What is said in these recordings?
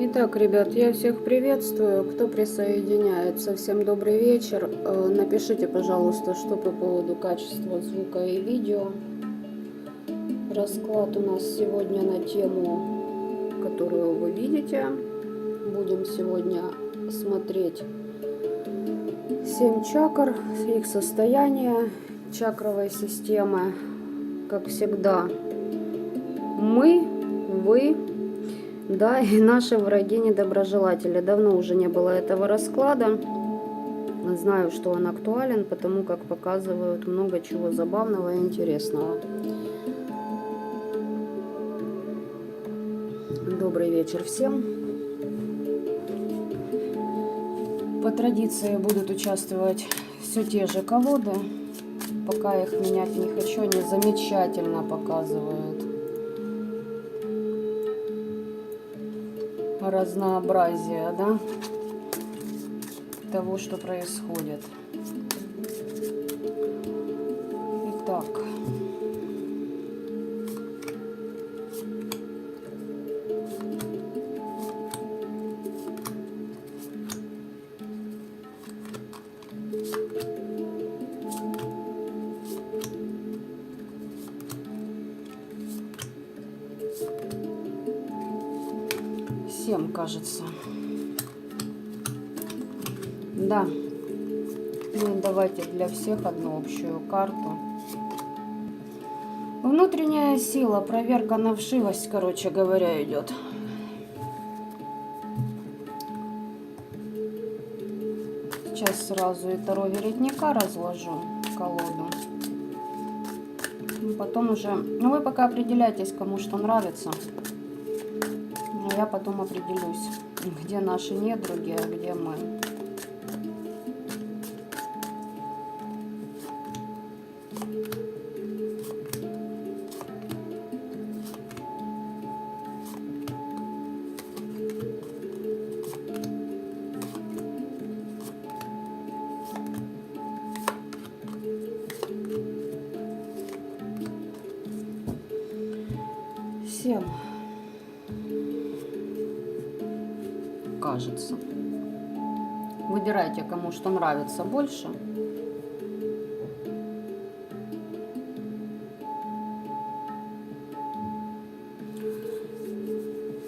Итак, ребят, я всех приветствую. Кто присоединяется, всем добрый вечер. Напишите, пожалуйста, что по поводу качества звука и видео. Расклад у нас сегодня на тему, которую вы видите. Будем сегодня смотреть 7 чакр, их состояние, чакровой системы. Как всегда, мы, вы, да, и наши враги-недоброжелатели. Давно уже не было этого расклада. Знаю, что он актуален, потому как показывают много чего забавного и интересного. Добрый вечер всем. По традиции будут участвовать все те же колоды. Пока их менять не хочу, они замечательно показывают разнообразие, да, того, что происходит. Итак, всем кажется. Да. Ну, давайте для всех одну общую карту. Внутренняя сила, проверка на вшивость, короче говоря, идет. Сейчас сразу и Таро Веретника разложу, колоду. Потом уже, ну вы пока определяйтесь, кому что нравится. А я потом определюсь, где наши недруги, а где мы. Всем кажется. Выбирайте, кому что нравится больше.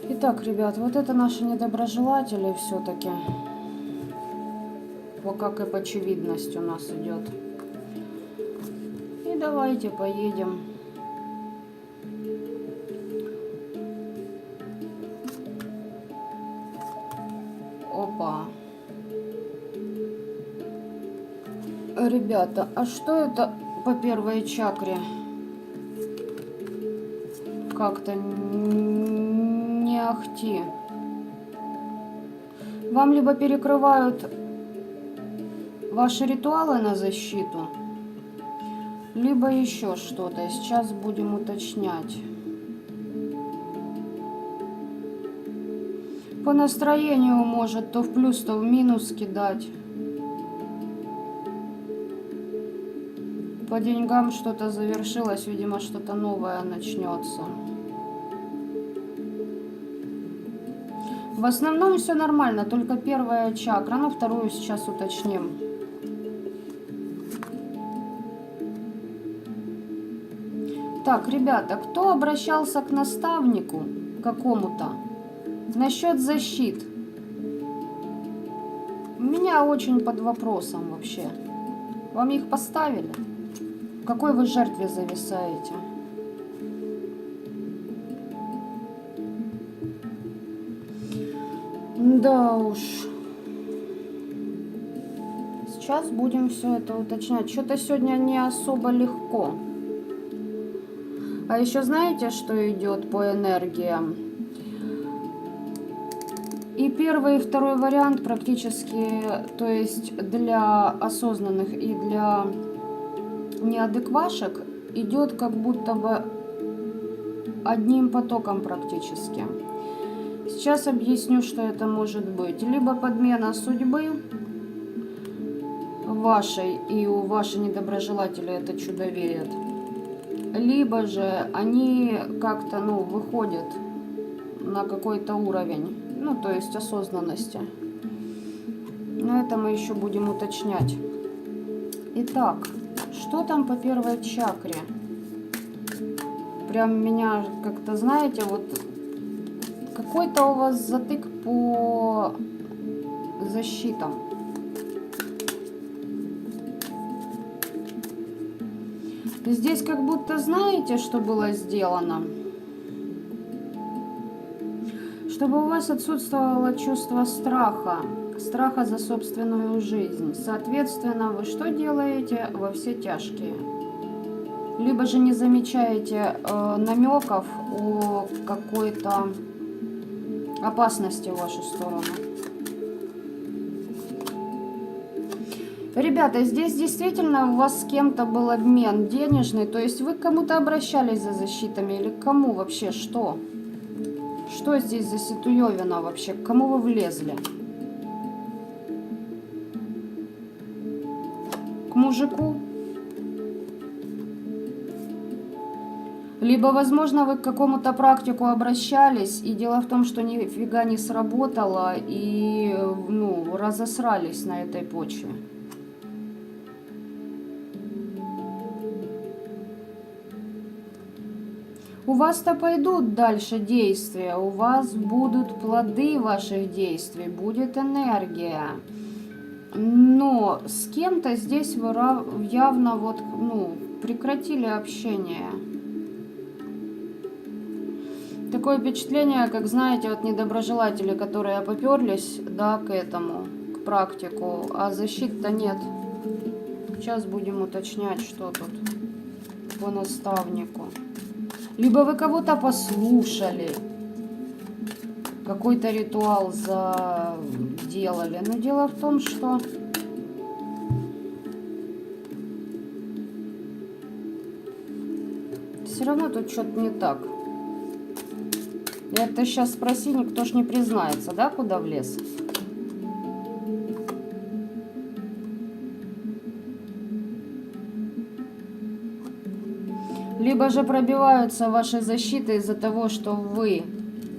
Итак, ребят, вот это наши недоброжелатели все-таки. Вот как и по очевидности у нас идет. И давайте поедем. Опа. Ребята, а что это по первой чакре? Как-то не ахти. Вам либо перекрывают ваши ритуалы на защиту, либо еще что-то. Сейчас будем уточнять. По настроению может то в плюс, то в минус кидать. По деньгам что-то завершилось, видимо, что-то новое начнется. В основном все нормально, только первая чакра, ну вторую сейчас уточним. Так, ребята, кто обращался к наставнику какому-то насчет защит? У меня очень под вопросом вообще. Вам их поставили? В какой вы жертве зависаете? Да уж. Сейчас будем все это уточнять. Что-то сегодня не особо легко. А еще знаете, что идет по энергиям? И первый, и второй вариант практически, то есть для осознанных и для неадеквашек, идет как будто бы одним потоком практически. Сейчас объясню, что это может быть. Либо подмена судьбы вашей, и у ваших недоброжелателей это чудо верят. Либо же они как-то, выходят на какой-то уровень ну, то есть осознанности. Но это мы еще будем уточнять. Итак, что там по первой чакре? Прям меня как-то, знаете, вот какой-то у вас затык по защитам. Здесь как будто знаете, что было сделано? Чтобы у вас отсутствовало чувство страха. Страха за собственную жизнь. Соответственно, вы что делаете? Во все тяжкие. Либо же не замечаете намеков о какой-то опасности в вашу сторону. Ребята, здесь действительно у вас с кем-то был обмен денежный, то есть вы к кому-то обращались за защитами или к кому вообще, что? Что здесь за ситуевина вообще, к кому вы влезли? К мужику? Либо, возможно, вы к какому-то практику обращались, и дело в том, что нифига не сработало, и, ну, разосрались на этой почве. У вас-то пойдут дальше действия, у вас будут плоды ваших действий, будет энергия. Но с кем-то здесь вы явно вот, ну, прекратили общение. Такое впечатление, как, знаете, вот недоброжелатели, которые поперлись, да, к этому, к практику, а защит-то нет. Сейчас будем уточнять, что тут по наставнику. Либо вы кого-то послушали, какой-то ритуал сделали. Но дело в том, что все равно тут что-то не так. Это сейчас спроси, никто ж не признается, да, куда влез? Либо же пробиваются ваши защиты из-за того, что вы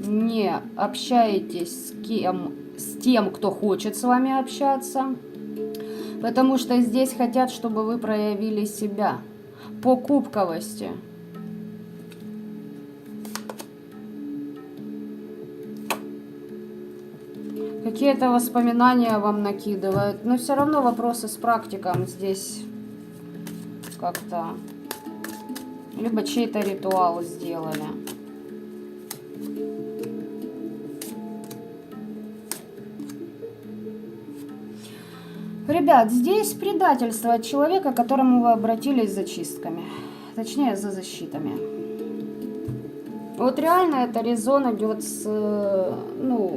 не общаетесь с тем, кто хочет с вами общаться. Потому что здесь хотят, чтобы вы проявили себя по кубковости. Какие-то воспоминания вам накидывают. Но все равно вопросы с практиком здесь как-то... Либо чей-то ритуал сделали. Ребят, здесь предательство от человека, к которому вы обратились за чистками. Точнее, за защитами. Вот реально это резон идет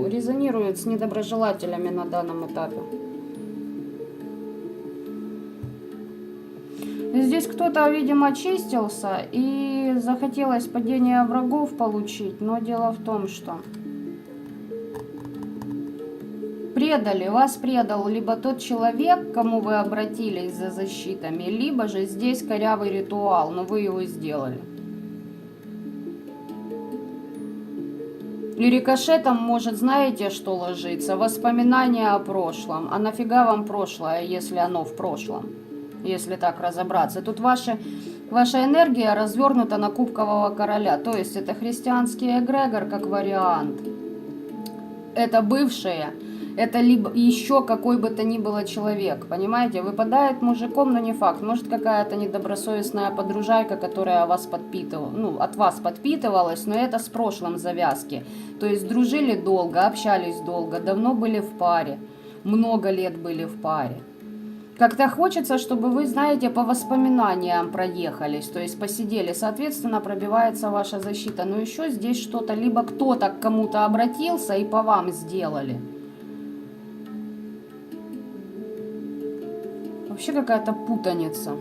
резонирует с недоброжелателями на данном этапе. Здесь кто-то, видимо, очистился и захотелось падение врагов получить, но дело в том, что вас предал либо тот человек, к кому вы обратились за защитами, либо же здесь корявый ритуал, но вы его сделали. И рикошетом может, знаете, что ложиться? Воспоминания о прошлом. А нафига вам прошлое, если оно в прошлом? Если так разобраться. Тут ваша энергия развернута на кубкового короля. То есть это христианский эгрегор как вариант. Это бывшее. Это либо еще какой бы то ни было человек. Понимаете? Выпадает мужиком, но не факт. Может какая-то недобросовестная подружайка, которая вас подпитывала, от вас подпитывалась, но это с прошлым завязки. То есть дружили долго, общались долго, давно были в паре. Много лет были в паре. Как-то хочется, чтобы вы, знаете, по воспоминаниям проехались, то есть посидели. Соответственно, пробивается ваша защита. Но еще здесь что-то, либо кто-то к кому-то обратился и по вам сделали. Вообще какая-то путаница.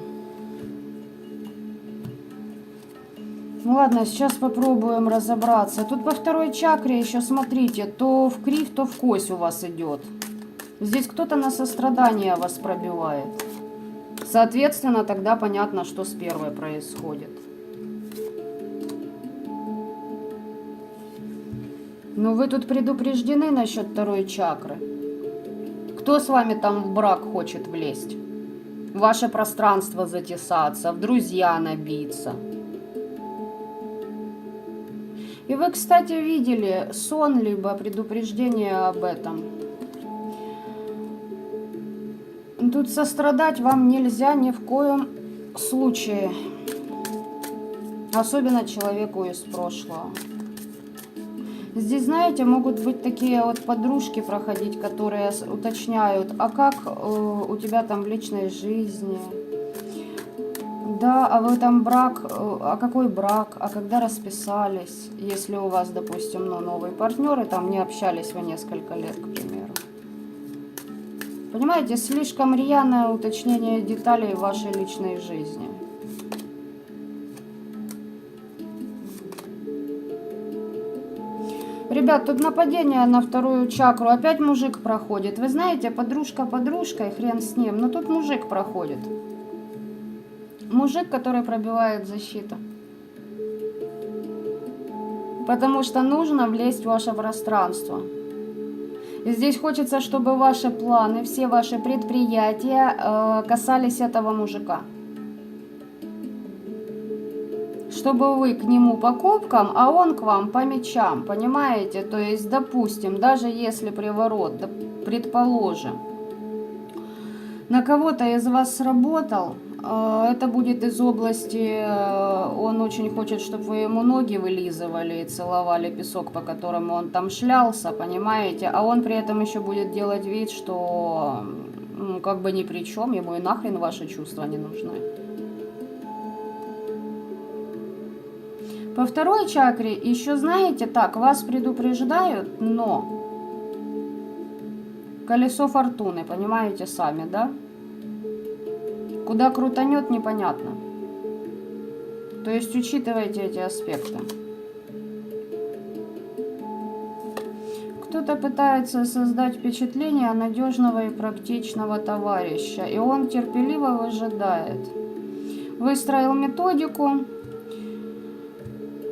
Ну ладно, сейчас попробуем разобраться. Тут по второй чакре еще, смотрите, то в кривь, то в кось у вас идет. Здесь кто-то на сострадание вас пробивает. Соответственно, тогда понятно, что с первой происходит. Но вы тут предупреждены насчет второй чакры. Кто с вами там в брак хочет влезть? В ваше пространство затесаться, в друзья набиться. И вы, кстати, видели сон, либо предупреждение об этом. Тут сострадать вам нельзя ни в коем случае. Особенно человеку из прошлого. Здесь, знаете, могут быть такие вот подружки проходить, которые уточняют, а как у тебя там в личной жизни? Да, а вы там брак, а какой брак, а когда расписались? Если у вас, допустим, новые партнеры, там не общались вы несколько лет, к примеру. Понимаете, слишком рьяное уточнение деталей вашей личной жизни. Ребят, тут нападение на вторую чакру. Опять мужик проходит. Вы знаете, подружка подружкой, хрен с ним. Но тут мужик проходит. Мужик, который пробивает защиту. Потому что нужно влезть в ваше пространство. И здесь хочется, чтобы ваши планы, все ваши предприятия касались этого мужика. Чтобы вы к нему по кубкам, а он к вам по мечам, понимаете? То есть, допустим, даже если приворот, предположим, на кого-то из вас сработал, это будет из области, он очень хочет, чтобы вы ему ноги вылизывали и целовали песок, по которому он там шлялся, понимаете? А он при этом еще будет делать вид, что как бы ни при чем, ему и нахрен ваши чувства не нужны. По второй чакре еще, знаете, так, вас предупреждают, но колесо фортуны, понимаете сами, да? Куда крутанет, непонятно. То есть учитывайте эти аспекты. Кто-то пытается создать впечатление надежного и практичного товарища, и он терпеливо выжидает. Выстроил методику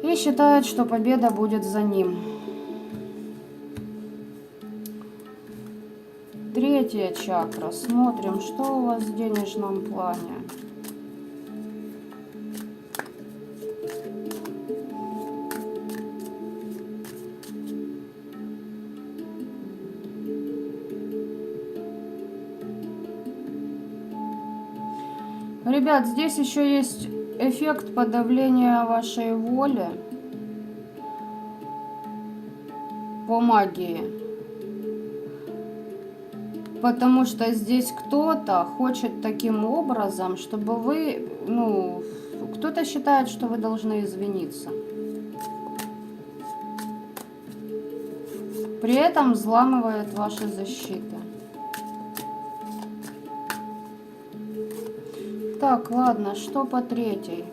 и считает, что победа будет за ним. Третья чакра. Смотрим, что у вас в денежном плане. Ребят, здесь еще есть эффект подавления вашей воли по магии. Потому что здесь кто-то хочет таким образом, чтобы вы, кто-то считает, что вы должны извиниться. При этом взламывает ваши защиты. Так, ладно, что по третьей?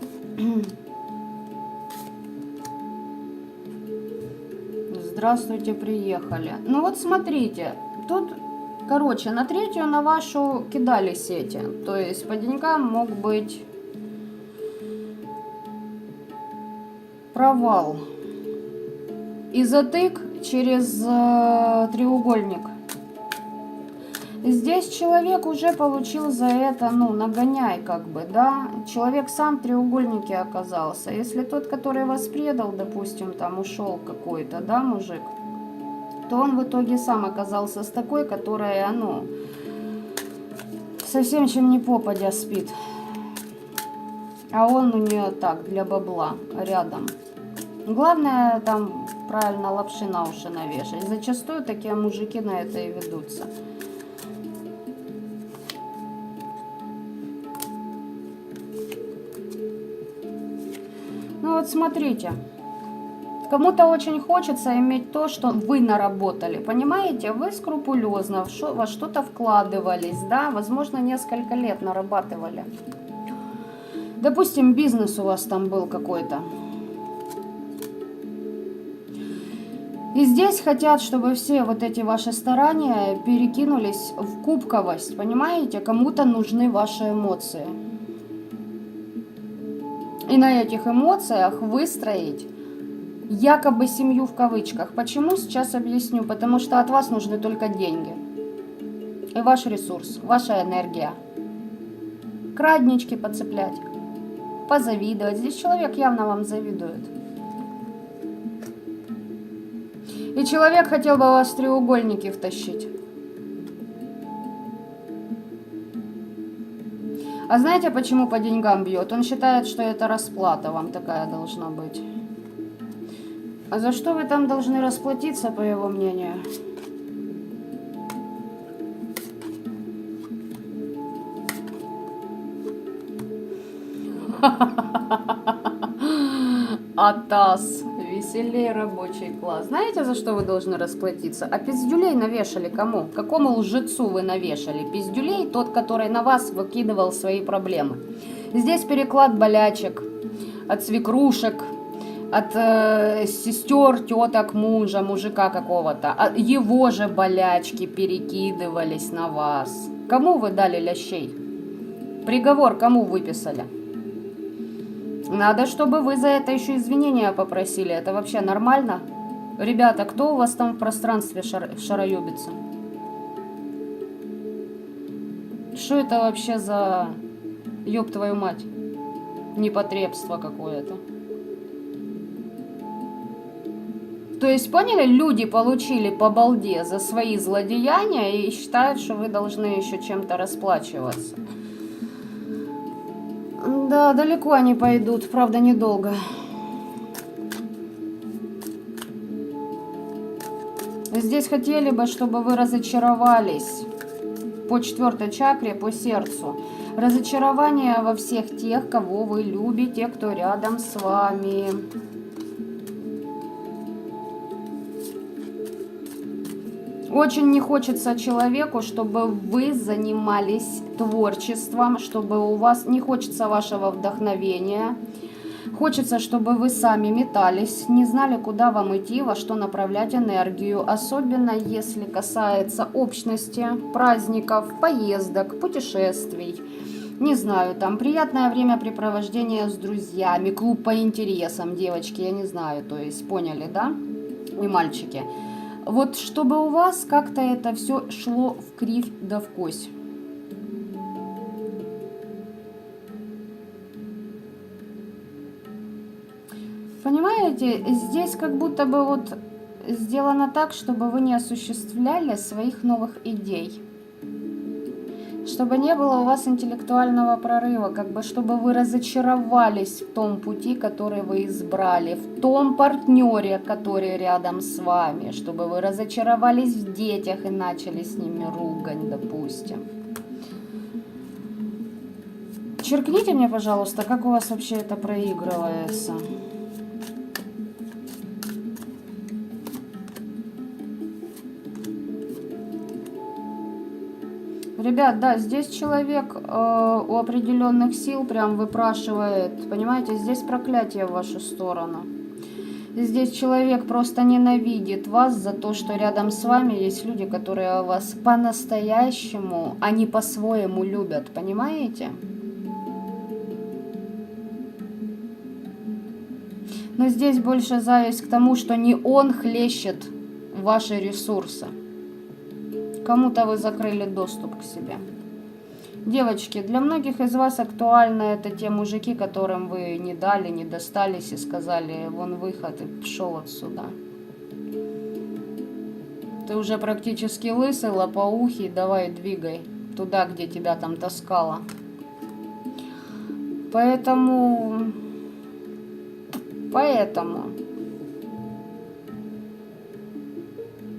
Здравствуйте, приехали. Ну вот смотрите, тут, короче, на третью на вашу кидали сети. То есть по деньгам мог быть провал. И затык через треугольник. Здесь человек уже получил за это, нагоняй как бы, да. Человек сам в треугольнике оказался. Если тот, который вас предал, допустим, там ушел какой-то, да, мужик, то он в итоге сам оказался с такой, которая, совсем чем не попадя спит. А он у нее так, для бабла, рядом. Главное, там, правильно лапши на уши навешать. Зачастую такие мужики на это и ведутся. Ну вот смотрите, кому-то очень хочется иметь то, что вы наработали, понимаете? Вы скрупулезно во что-то вкладывались, да, возможно, несколько лет нарабатывали. Допустим, бизнес у вас там был какой-то. И здесь хотят, чтобы все вот эти ваши старания перекинулись в кубковость, понимаете? Кому-то нужны ваши эмоции. И на этих эмоциях выстроить Якобы семью в кавычках. Почему? Сейчас объясню. Потому что от вас нужны только деньги. И ваш ресурс, ваша энергия. Краднички подцеплять. Позавидовать. Здесь человек явно вам завидует. И человек хотел бы вас в треугольники втащить. А знаете, почему по деньгам бьет? Он считает, что это расплата вам такая должна быть. А за что вы там должны расплатиться, по его мнению? Атас. Веселей рабочий класс. Знаете, за что вы должны расплатиться? А пиздюлей навешали кому? Какому лжецу вы навешали? Пиздюлей тот, который на вас выкидывал свои проблемы. Здесь переклад болячек от свекрушек, от сестер, теток, мужа, мужика какого-то. А его же болячки перекидывались на вас. Кому вы дали лящей? Приговор кому выписали? Надо, чтобы вы за это еще извинения попросили. Это вообще нормально? Ребята, кто у вас там в пространстве шароебится? Что это вообще за, ёб твою мать, непотребство какое-то? То есть, поняли, люди получили по балде за свои злодеяния и считают, что вы должны еще чем-то расплачиваться. Да, далеко они пойдут, правда, недолго. Здесь хотели бы, чтобы вы разочаровались по 4 чакре, по сердцу. Разочарование во всех тех, кого вы любите, кто рядом с вами. Очень не хочется человеку, чтобы вы занимались творчеством, чтобы у вас не хочется вашего вдохновения. Хочется, чтобы вы сами метались, не знали, куда вам идти, во что направлять энергию. Особенно если касается общности, праздников, поездок, путешествий. Не знаю, там приятное времяпрепровождение с друзьями, клуб по интересам, девочки, я не знаю, то есть поняли, да? И мальчики. Вот чтобы у вас как-то это все шло в кривь да в кось. Понимаете, здесь как будто бы вот сделано так, чтобы вы не осуществляли своих новых идей. Чтобы не было у вас интеллектуального прорыва, как бы чтобы вы разочаровались в том пути, который вы избрали, в том партнере, который рядом с вами, чтобы вы разочаровались в детях и начали с ними ругань, допустим. Черкните мне, пожалуйста, как у вас вообще это проигрывается. Ребят, да, здесь человек у определенных сил прям выпрашивает, понимаете, здесь проклятие в вашу сторону. Здесь человек просто ненавидит вас за то, что рядом с вами есть люди, которые вас по-настоящему, а не по-своему любят, понимаете? Но здесь больше зависть к тому, что не он хлещет ваши ресурсы. Кому-то вы закрыли доступ к себе. Девочки, для многих из вас актуально это те мужики, которым вы не дали, не достались и сказали, вон выход, и пошел отсюда. Ты уже практически лысый, лопоухий, давай двигай туда, где тебя там таскало. Поэтому...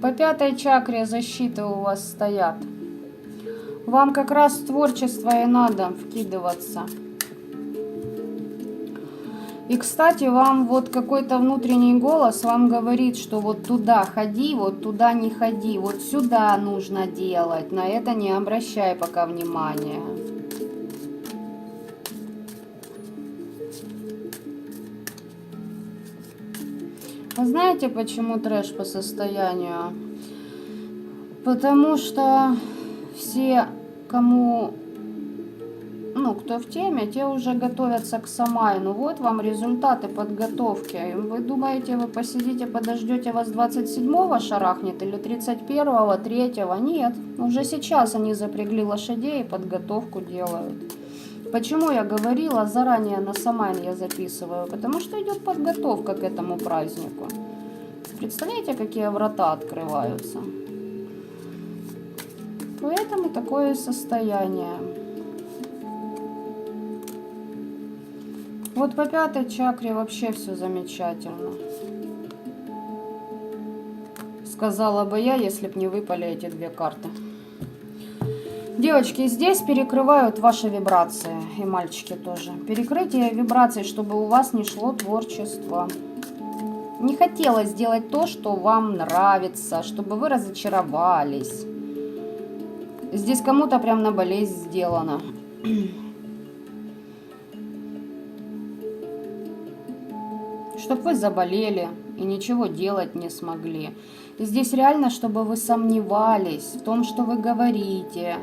По 5 чакре защиты у вас стоят. Вам как раз в творчество и надо вкидываться. И, кстати, вам вот какой-то внутренний голос вам говорит, что вот туда ходи, вот туда не ходи, вот сюда нужно делать, на это не обращай пока внимания. А знаете, почему трэш по состоянию? Потому что все, кому... ну, кто в теме, те уже готовятся к Самайну. Вот вам результаты подготовки. Вы думаете, вы посидите, подождете, вас 27-го шарахнет или 31-го, 3-го? Нет, уже сейчас они запрягли лошадей и подготовку делают. Почему я говорила, заранее на Самайн я записываю? Потому что идет подготовка к этому празднику. Представляете, какие врата открываются? Поэтому такое состояние. Вот по 5-й чакре вообще все замечательно. Сказала бы я, если б не выпали эти две карты. Девочки, здесь перекрывают ваши вибрации. И мальчики тоже. Перекрытие вибраций, чтобы у вас не шло творчество. Не хотелось сделать то, что вам нравится, чтобы вы разочаровались. Здесь кому-то прям на болезнь сделано. Чтобы вы заболели и ничего делать не смогли. Здесь реально, чтобы вы сомневались в том, что вы говорите,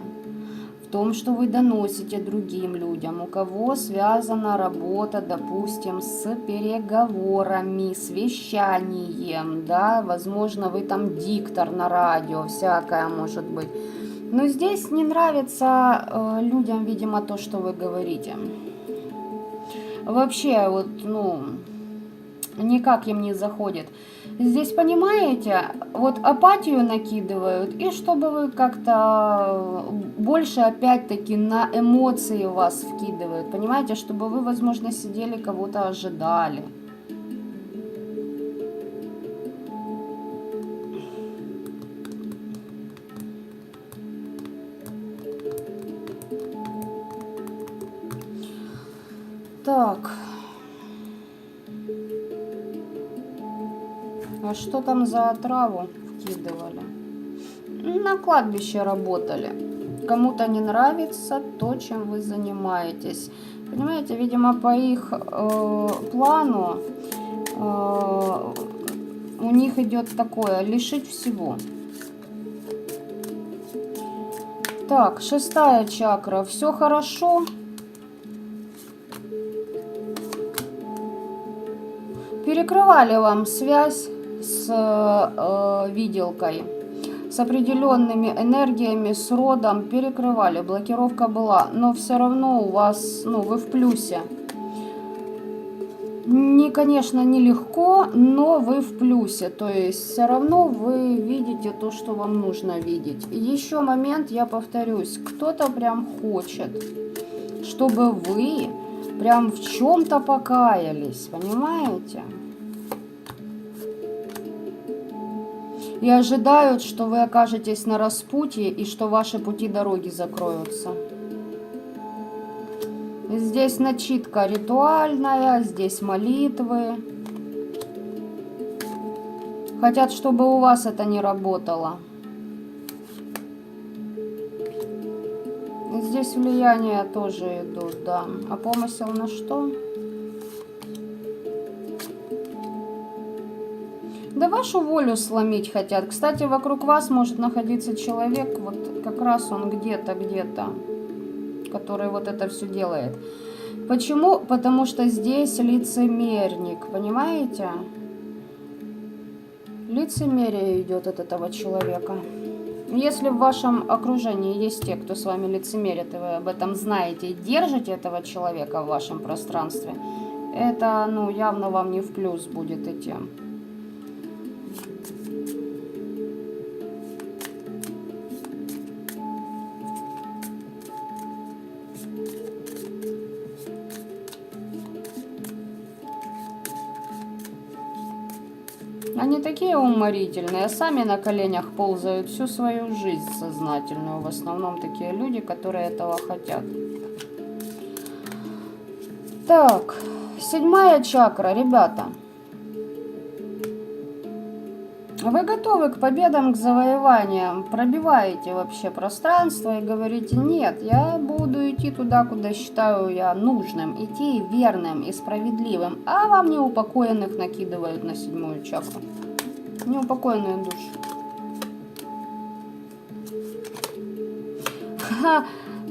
в том, что вы доносите другим людям, у кого связана работа, допустим, с переговорами, с вещанием, да, возможно, вы там диктор на радио, всякое может быть. Но здесь не нравится людям, видимо, то, что вы говорите. Вообще, вот, ну, никак им не заходит. Здесь, понимаете, вот апатию накидывают, и чтобы вы как-то больше, опять-таки, на эмоции вас вкидывают. Понимаете, чтобы вы, возможно, сидели, кого-то ожидали. Так. А что там за отраву вкидывали? На кладбище работали. Кому-то не нравится то, чем вы занимаетесь. Понимаете, видимо, по их плану у них идет такое: лишить всего. Так, 6-я чакра. Все хорошо. Перекрывали вам связь с виделкой, с определенными энергиями, с родом, перекрывали, блокировка была, но все равно у вас, ну, вы в плюсе. Не, конечно, нелегко, но вы в плюсе, то есть все равно вы видите то, что вам нужно видеть. Еще момент, я повторюсь, кто-то прям хочет, чтобы вы прям в чем-то покаялись, понимаете? И ожидают, что вы окажетесь на распутье и что ваши пути дороги закроются. Здесь начитка ритуальная, здесь молитвы. Хотят, чтобы у вас это не работало. Здесь влияния тоже идут, да. А помысел на что? Да вашу волю сломить хотят. Кстати, вокруг вас может находиться человек, вот как раз он где-то, который вот это все делает. Почему? Потому что здесь лицемерник, понимаете? Лицемерие идет от этого человека. Если в вашем окружении есть те, кто с вами лицемерит, и вы об этом знаете, и держите этого человека в вашем пространстве, это, ну, явно вам не в плюс будет идти. Они такие уморительные, сами на коленях ползают всю свою жизнь сознательную. В основном такие люди, которые этого хотят. Так, 7-я чакра, ребята. Вы готовы к победам, к завоеваниям, пробиваете вообще пространство и говорите: нет, я буду идти туда, куда считаю я нужным, идти верным и справедливым, а вам неупокоенных накидывают на 7-ю чакру. Неупокоенные души.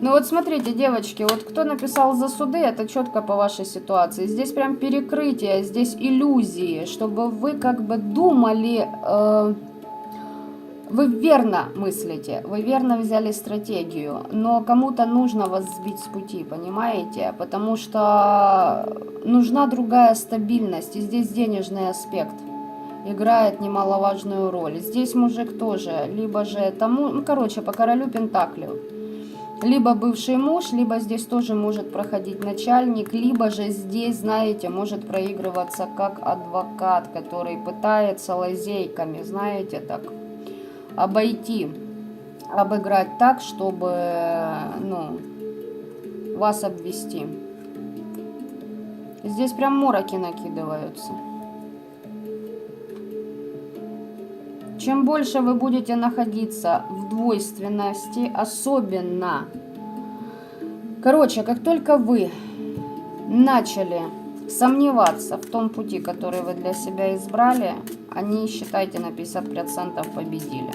Ну вот смотрите, девочки, вот кто написал за суды, это четко по вашей ситуации. Здесь прям перекрытие, здесь иллюзии, чтобы вы как бы думали, вы верно мыслите, вы верно взяли стратегию, но кому-то нужно вас сбить с пути, понимаете? Потому что нужна другая стабильность, и здесь денежный аспект играет немаловажную роль. Здесь мужик тоже, либо же тому, ну короче, по королю пентаклей. Либо бывший муж, либо здесь тоже может проходить начальник, либо же здесь, знаете, может проигрываться как адвокат, который пытается лазейками, знаете, так, обойти, обыграть так, чтобы, ну, вас обвести. Здесь прям мороки накидываются. Чем больше вы будете находиться в двойственности, особенно, короче, как только вы начали сомневаться в том пути, который вы для себя избрали, они, считайте, на 50% победили.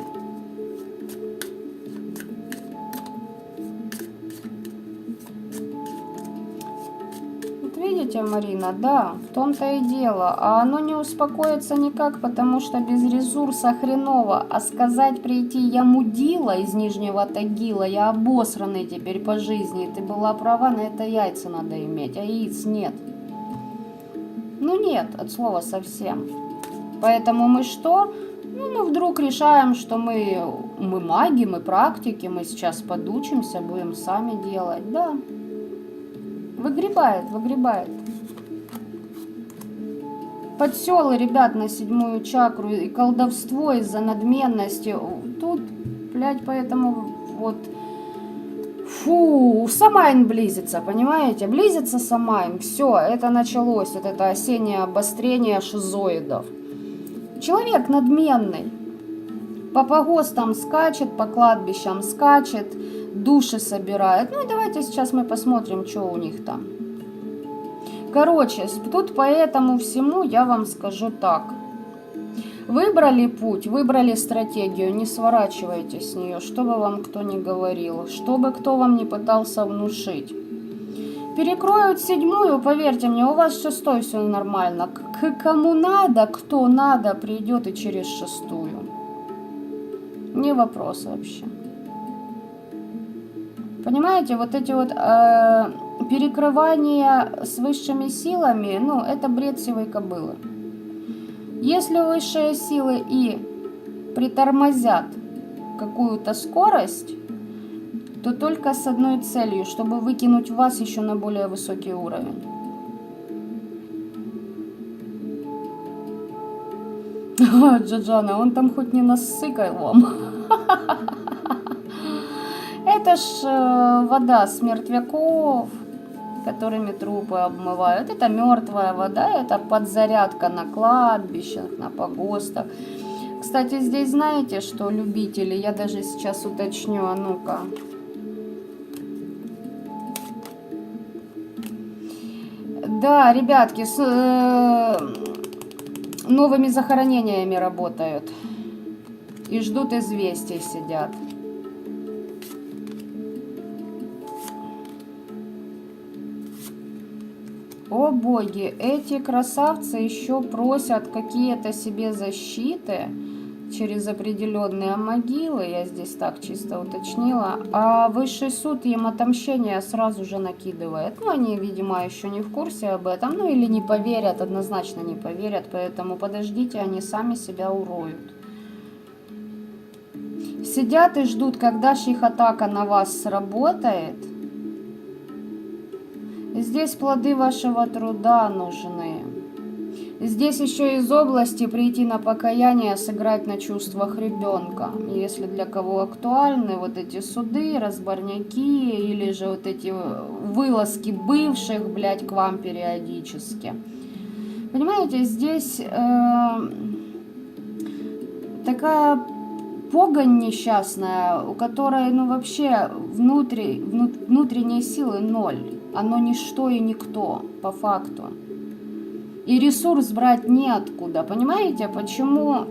Видите, Марина, да, в том-то и дело. А оно не успокоится никак, потому что без ресурса хреново. А сказать прийти, я мудила из Нижнего Тагила, я обосранный теперь по жизни. Ты была права, на это яйца надо иметь, а яиц нет. Ну нет, от слова совсем. Поэтому мы что? Ну, мы вдруг решаем, что мы маги, мы практики, мы сейчас подучимся, будем сами делать, да. Выгребает, выгребает. Подселы, ребят, на 7-ю чакру, и колдовство из-за надменности. Тут, блядь, поэтому вот... Фу, Самайн близится, понимаете? Близится Самайн. Все, это началось, вот это осеннее обострение шизоидов. Человек надменный. По погостам скачет, по кладбищам скачет, души собирает. Ну и давайте сейчас мы посмотрим, что у них там. Короче, тут по этому всему я вам скажу так. Выбрали путь, выбрали стратегию, не сворачивайте с нее, что бы вам кто ни говорил, что бы кто вам не пытался внушить. Перекроют 7-ю, поверьте мне, у вас 6-й все нормально. К кому надо, кто надо, придет и через 6-ю. Не вопрос вообще. Понимаете, вот эти вот перекрывания с высшими силами, ну, это бред сивой кобылы. Если высшие силы и притормозят какую-то скорость, то только с одной целью, чтобы выкинуть вас еще на более высокий уровень. Джаджана, он там хоть не насыкай вам. Это ж вода с мертвяков, которыми трупы обмывают. Это мертвая вода, это подзарядка на кладбищах, на погостах. Кстати, здесь знаете, что любители, я даже сейчас уточню, а ну-ка. Да, ребятки, с новыми захоронениями работают. И ждут известий, сидят. О боги, эти красавцы еще просят какие-то себе защиты через определенные могилы, я здесь так чисто уточнила, а высший суд им отомщение сразу же накидывает. Ну, они, видимо, еще не в курсе об этом, ну или не поверят, однозначно не поверят, поэтому подождите, они сами себя уроют. Сидят и ждут, когда же их атака на вас сработает. Здесь плоды вашего труда нужны. Здесь еще из области прийти на покаяние, сыграть на чувствах ребенка. Если для кого актуальны вот эти суды, разборняки или же вот эти вылазки бывших, блядь, к вам периодически. Понимаете, здесь такая погонь несчастная, у которой, ну, вообще внутренней силы ноль. Оно ничто и никто, по факту. И ресурс брать неоткуда. Понимаете, почему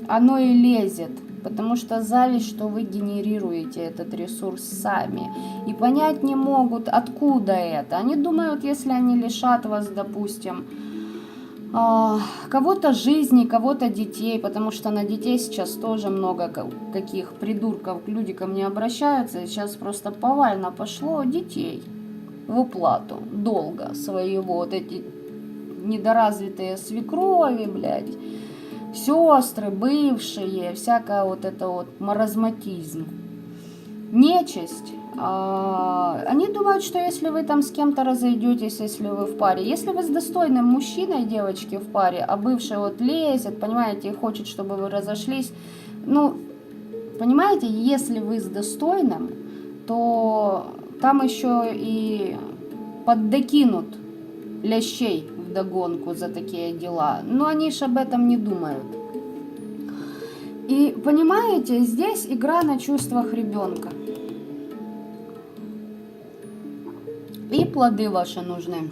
оно и лезет Потому что зависть, что вы генерируете этот ресурс сами. И понять не могут, откуда это. Они думают, если они лишат вас, допустим, кого-то жизни, кого-то детей, потому что на детей сейчас тоже много каких придурков, люди ко мне обращаются, и сейчас просто повально пошло детей в уплату долга своего, вот эти недоразвитые свекрови, блядь, сестры, бывшие, всякое вот это вот маразматизм, нечисть. Они думают, что если вы там с кем-то разойдетесь, если вы в паре, если вы с достойным мужчиной, девочки, в паре, а бывший вот лезет, понимаете, и хочет, чтобы вы разошлись, ну, понимаете, если вы с достойным, то там еще и поддокинут лящей вдогонку за такие дела, но они ж об этом не думают. И понимаете, здесь игра на чувствах ребенка. И плоды ваши нужны.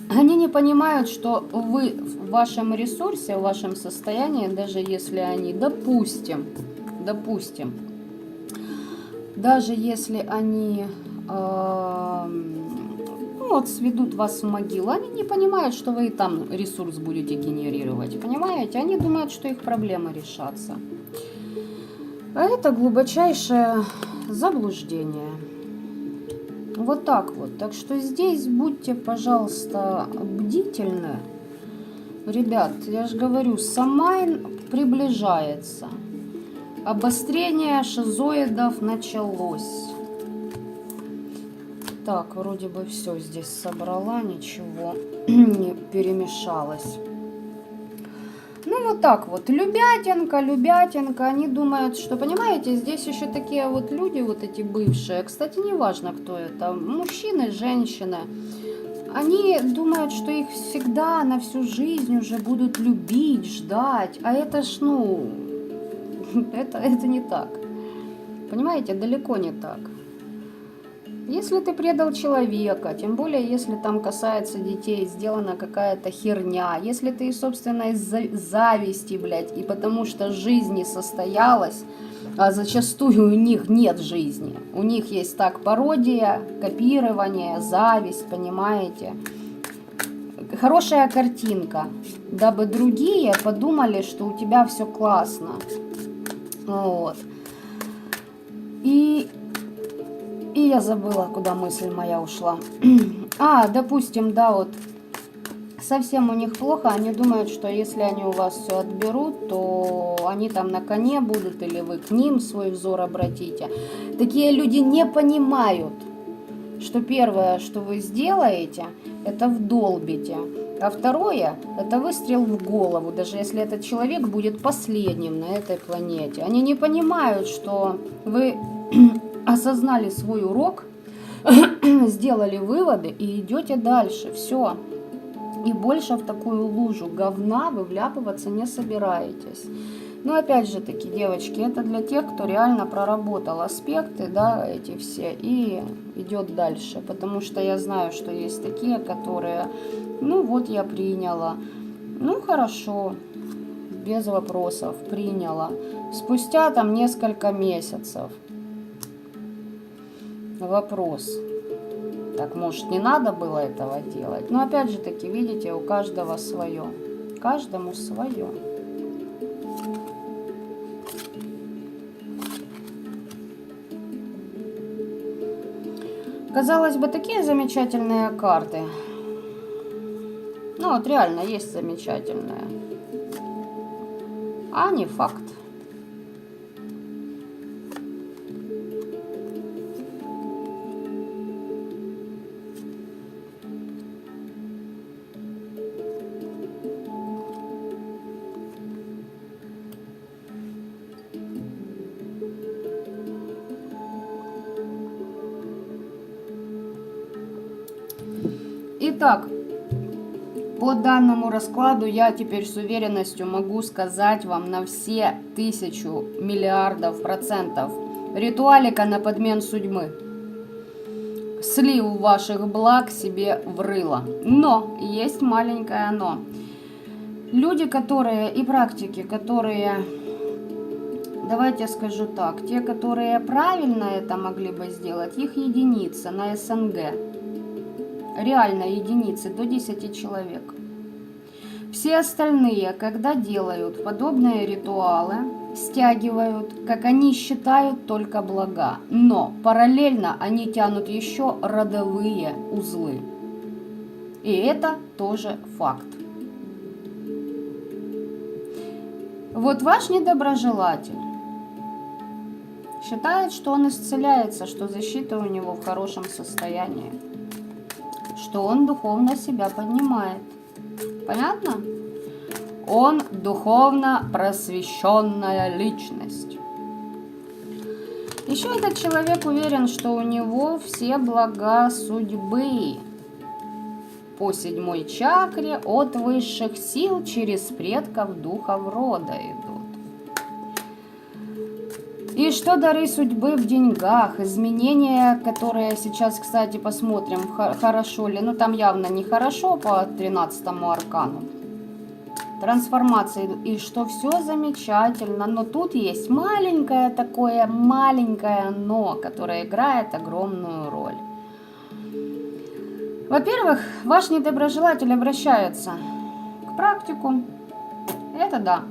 Они не понимают, что вы в вашем ресурсе, в вашем состоянии, даже если они, допустим, даже если они вот сведут вас в могилу, они не понимают, что вы и там ресурс будете генерировать. Понимаете? Они думают, что их проблемы решатся. А это глубочайшее заблуждение. Вот так вот. Так что здесь будьте, пожалуйста, бдительны. Ребят, я же говорю, Самайн приближается. Обострение шизоидов началось. Так, вроде бы все здесь собрала, ничего не перемешалось. Ну, вот так вот. Любятинка. Они думают, что, понимаете, здесь еще такие вот люди, вот эти бывшие. Кстати, не важно, кто это. Мужчины, женщины. Они думают, что их всегда на всю жизнь уже будут любить, ждать. А это ж, ну, это не так. Понимаете, далеко не так. Если ты предал человека, тем более, если там касается детей, сделана какая-то херня, если ты, собственно, из-за зависти, блядь, и потому что жизнь не состоялась, а зачастую у них нет жизни. У них есть так пародия, копирование, зависть, понимаете? Хорошая картинка, дабы другие подумали, что у тебя все классно. Вот. И я забыла, куда мысль моя ушла. Допустим, да, вот совсем у них плохо, они думают, что если они у вас все отберут, то они там на коне будут, или вы к ним свой взор обратите. Такие люди не понимают, что первое, что вы сделаете, это вдолбите, а второе, это выстрел в голову, даже если этот человек будет последним на этой планете. Они не понимают, что вы осознали свой урок, сделали выводы и идете дальше. Все. И больше в такую лужу говна вы вляпываться не собираетесь. Но опять же таки, девочки, это для тех, кто реально проработал аспекты, да, эти все, и идет дальше. Потому что я знаю, что есть такие, которые, ну вот я приняла, ну хорошо, без вопросов, приняла. Спустя там несколько месяцев. Вопрос. Так, может, не надо было этого делать? Но опять же таки, видите, у каждого свое. Каждому свое. Казалось бы, такие замечательные карты. Ну, вот реально есть замечательные. А не факт. Итак, по данному раскладу я теперь с уверенностью могу сказать вам на все 1000 миллиардов %. Ритуалика на подмен судьбы. Слив ваших благ себе в рыло. Но, есть маленькое но. Люди, которые и практики, которые давайте скажу так, те, которые правильно это могли бы сделать, их единицы на СНГ. Реально единицы, до 10 человек. Все остальные, когда делают подобные ритуалы, стягивают, как они считают, только блага. Но параллельно они тянут еще родовые узлы. И это тоже факт. Вот ваш недоброжелатель считает, что он исцеляется, что защита у него в хорошем состоянии, что он духовно себя поднимает. Понятно? Он духовно просвещенная личность. Еще этот человек уверен, что у него все блага судьбы по 7 чакре от высших сил через предков духов рода идут. И что дары судьбы в деньгах, изменения, которые сейчас, кстати, посмотрим, хорошо ли, ну там явно не хорошо по 13-му аркану. Трансформации, и что все замечательно, но тут есть маленькое такое, маленькое но, которое играет огромную роль. Во-первых, ваш недоброжелатель обращается к практику, это да,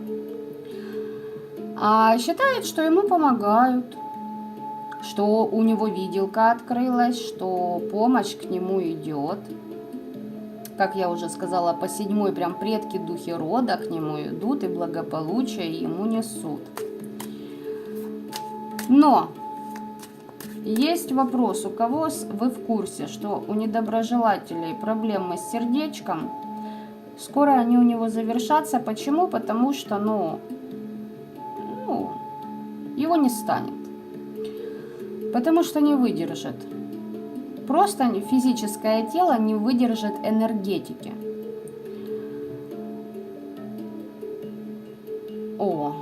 а считает, что ему помогают, что у него виделка открылась, что помощь к нему идет. Как я уже сказала, по 7 прям предки духи рода к нему идут и благополучие ему несут. Но есть вопрос, у кого вы в курсе, что у недоброжелателей проблемы с сердечком, скоро они у него завершатся. Почему? Потому что, его не станет. Потому что не выдержит. Просто физическое тело не выдержит энергетики. О,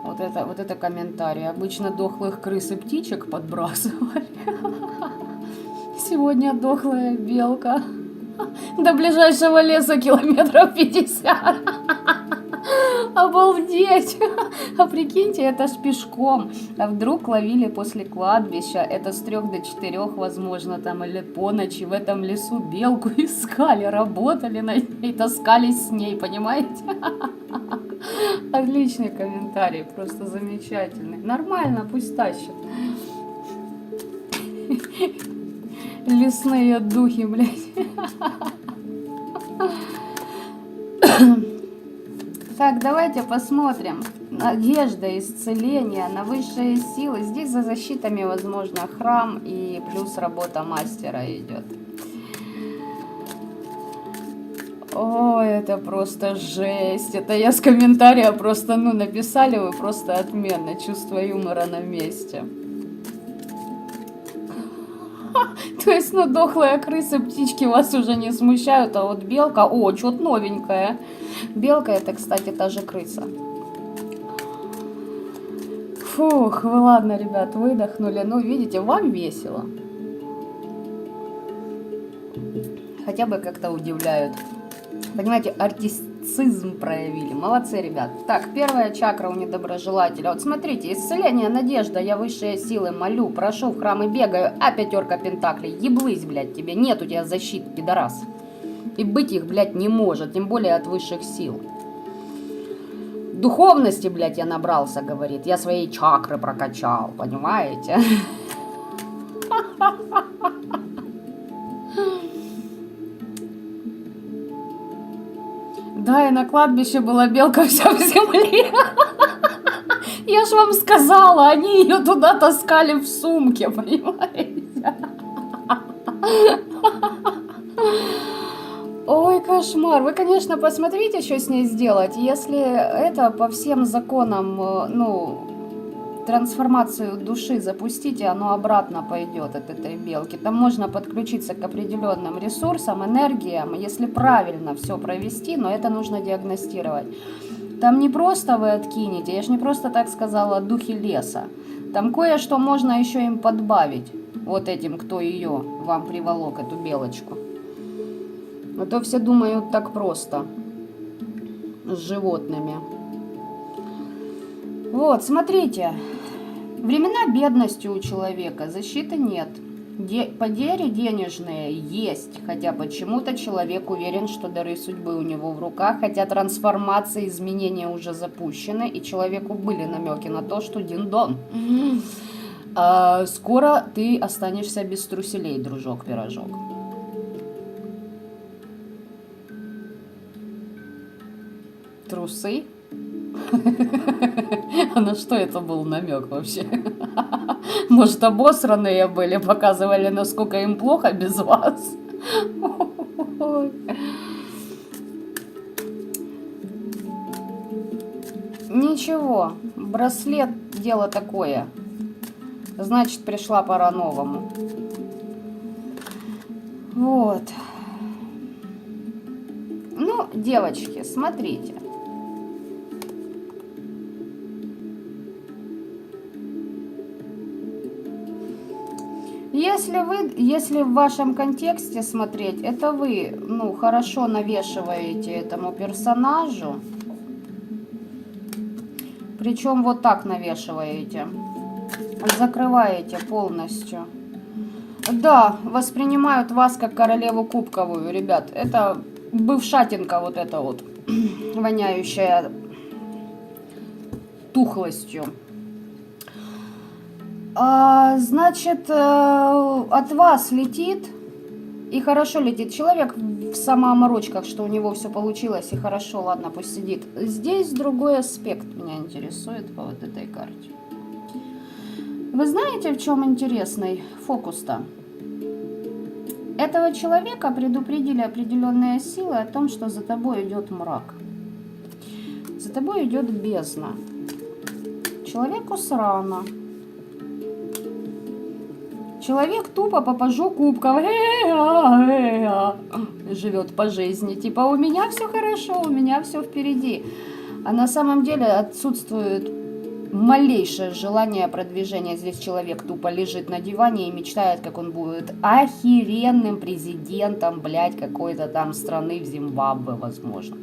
вот это комментарий. Обычно дохлых крыс и птичек подбрасывали. Сегодня дохлая белка. До ближайшего леса километров 50. Обалдеть! А прикиньте, это ж пешком. А вдруг ловили после кладбища, это с 3 до 4, возможно, там, или по ночи в этом лесу белку искали, работали на ней, таскались с ней, понимаете? Отличный комментарий, просто замечательный. Нормально, пусть тащат. Лесные духи, блядь. Так, давайте посмотрим. Надежда, исцеление на высшие силы. Здесь за защитами, возможно, храм и плюс работа мастера идет. Ой, это просто жесть. Это я с комментария просто, написали вы просто отменно. Чувство юмора на месте. То есть, дохлые крысы, птички вас уже не смущают, а вот белка, что-то новенькое. Белка это, кстати, та же крыса. Фух, вы ладно, ребят, выдохнули. Видите, вам весело. Хотя бы как-то удивляют. Понимаете, артистизм проявили. Молодцы, ребят. Так, 1 чакра у недоброжелателя. Вот смотрите, исцеление, надежда, я высшие силы молю, прошу в храм и бегаю, а 5 пентаклей. Еблысь, блядь, тебе, нет у тебя защиты, пидорас. И быть их, блядь, не может, тем более от высших сил. Духовности, блядь, я набрался, говорит, я свои чакры прокачал, понимаете? Да, и на кладбище была белка вся в земле. Я ж вам сказала, они ее туда таскали в сумке, понимаете? Ой, кошмар. Вы, конечно, посмотрите, что с ней сделать. Если это по всем законам, трансформацию души запустите, оно обратно пойдет от этой белки. Там можно подключиться к определенным ресурсам, энергиям, если правильно все провести, но это нужно диагностировать. Там не просто вы откинете, я же не просто так сказала, духи леса. Там кое-что можно еще им подбавить, вот этим, кто ее вам приволок, эту белочку. А то все думают так просто с животными. Вот, смотрите. Времена бедности у человека, защиты нет. Потери денежные есть, хотя почему-то человек уверен, что дары судьбы у него в руках, хотя трансформации, изменения уже запущены, и человеку были намеки на то, что дин-дон. Скоро ты останешься без труселей, дружок-пирожок. Трусы? А на что это был намек вообще? Может, обосранные были, показывали, насколько им плохо без вас? Ничего, браслет дело такое. Значит, пришла пора новому. Вот. Ну, девочки, смотрите. Если в вашем контексте смотреть, это вы, ну, хорошо навешиваете этому персонажу. Причем вот так навешиваете. Закрываете полностью. Да, воспринимают вас как королеву кубковую, ребят. Это бывшатинка вот эта вот, воняющая тухлостью. Значит, от вас летит, и хорошо летит. Человек в самооморочках, что у него все получилось, и хорошо, ладно, пусть сидит. Здесь другой аспект меня интересует по вот этой карте. Вы знаете, в чем интересный фокус-то? Этого человека предупредили определенные силы о том, что за тобой идет мрак. За тобой идет бездна. Человеку срано. Человек тупо по пажу кубков живет по жизни. Типа, у меня все хорошо, у меня все впереди. А на самом деле отсутствует малейшее желание продвижения. Здесь человек тупо лежит на диване и мечтает, как он будет охеренным президентом, блядь, какой-то там страны в Зимбабве, возможно.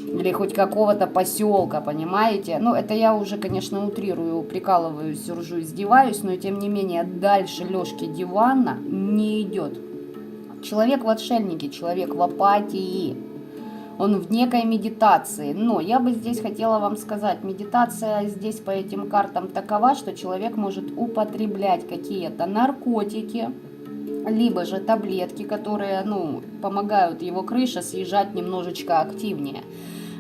Или хоть какого-то поселка, понимаете? Ну, это я уже, конечно, утрирую, прикалываюсь, ржу, издеваюсь, но тем не менее дальше лёжки дивана не идет. Человек в отшельнике, человек в апатии. Он в некой медитации. Но я бы здесь хотела вам сказать, медитация здесь по этим картам такова, что человек может употреблять какие-то наркотики, либо же таблетки, которые, ну, помогают его крыше съезжать немножечко активнее.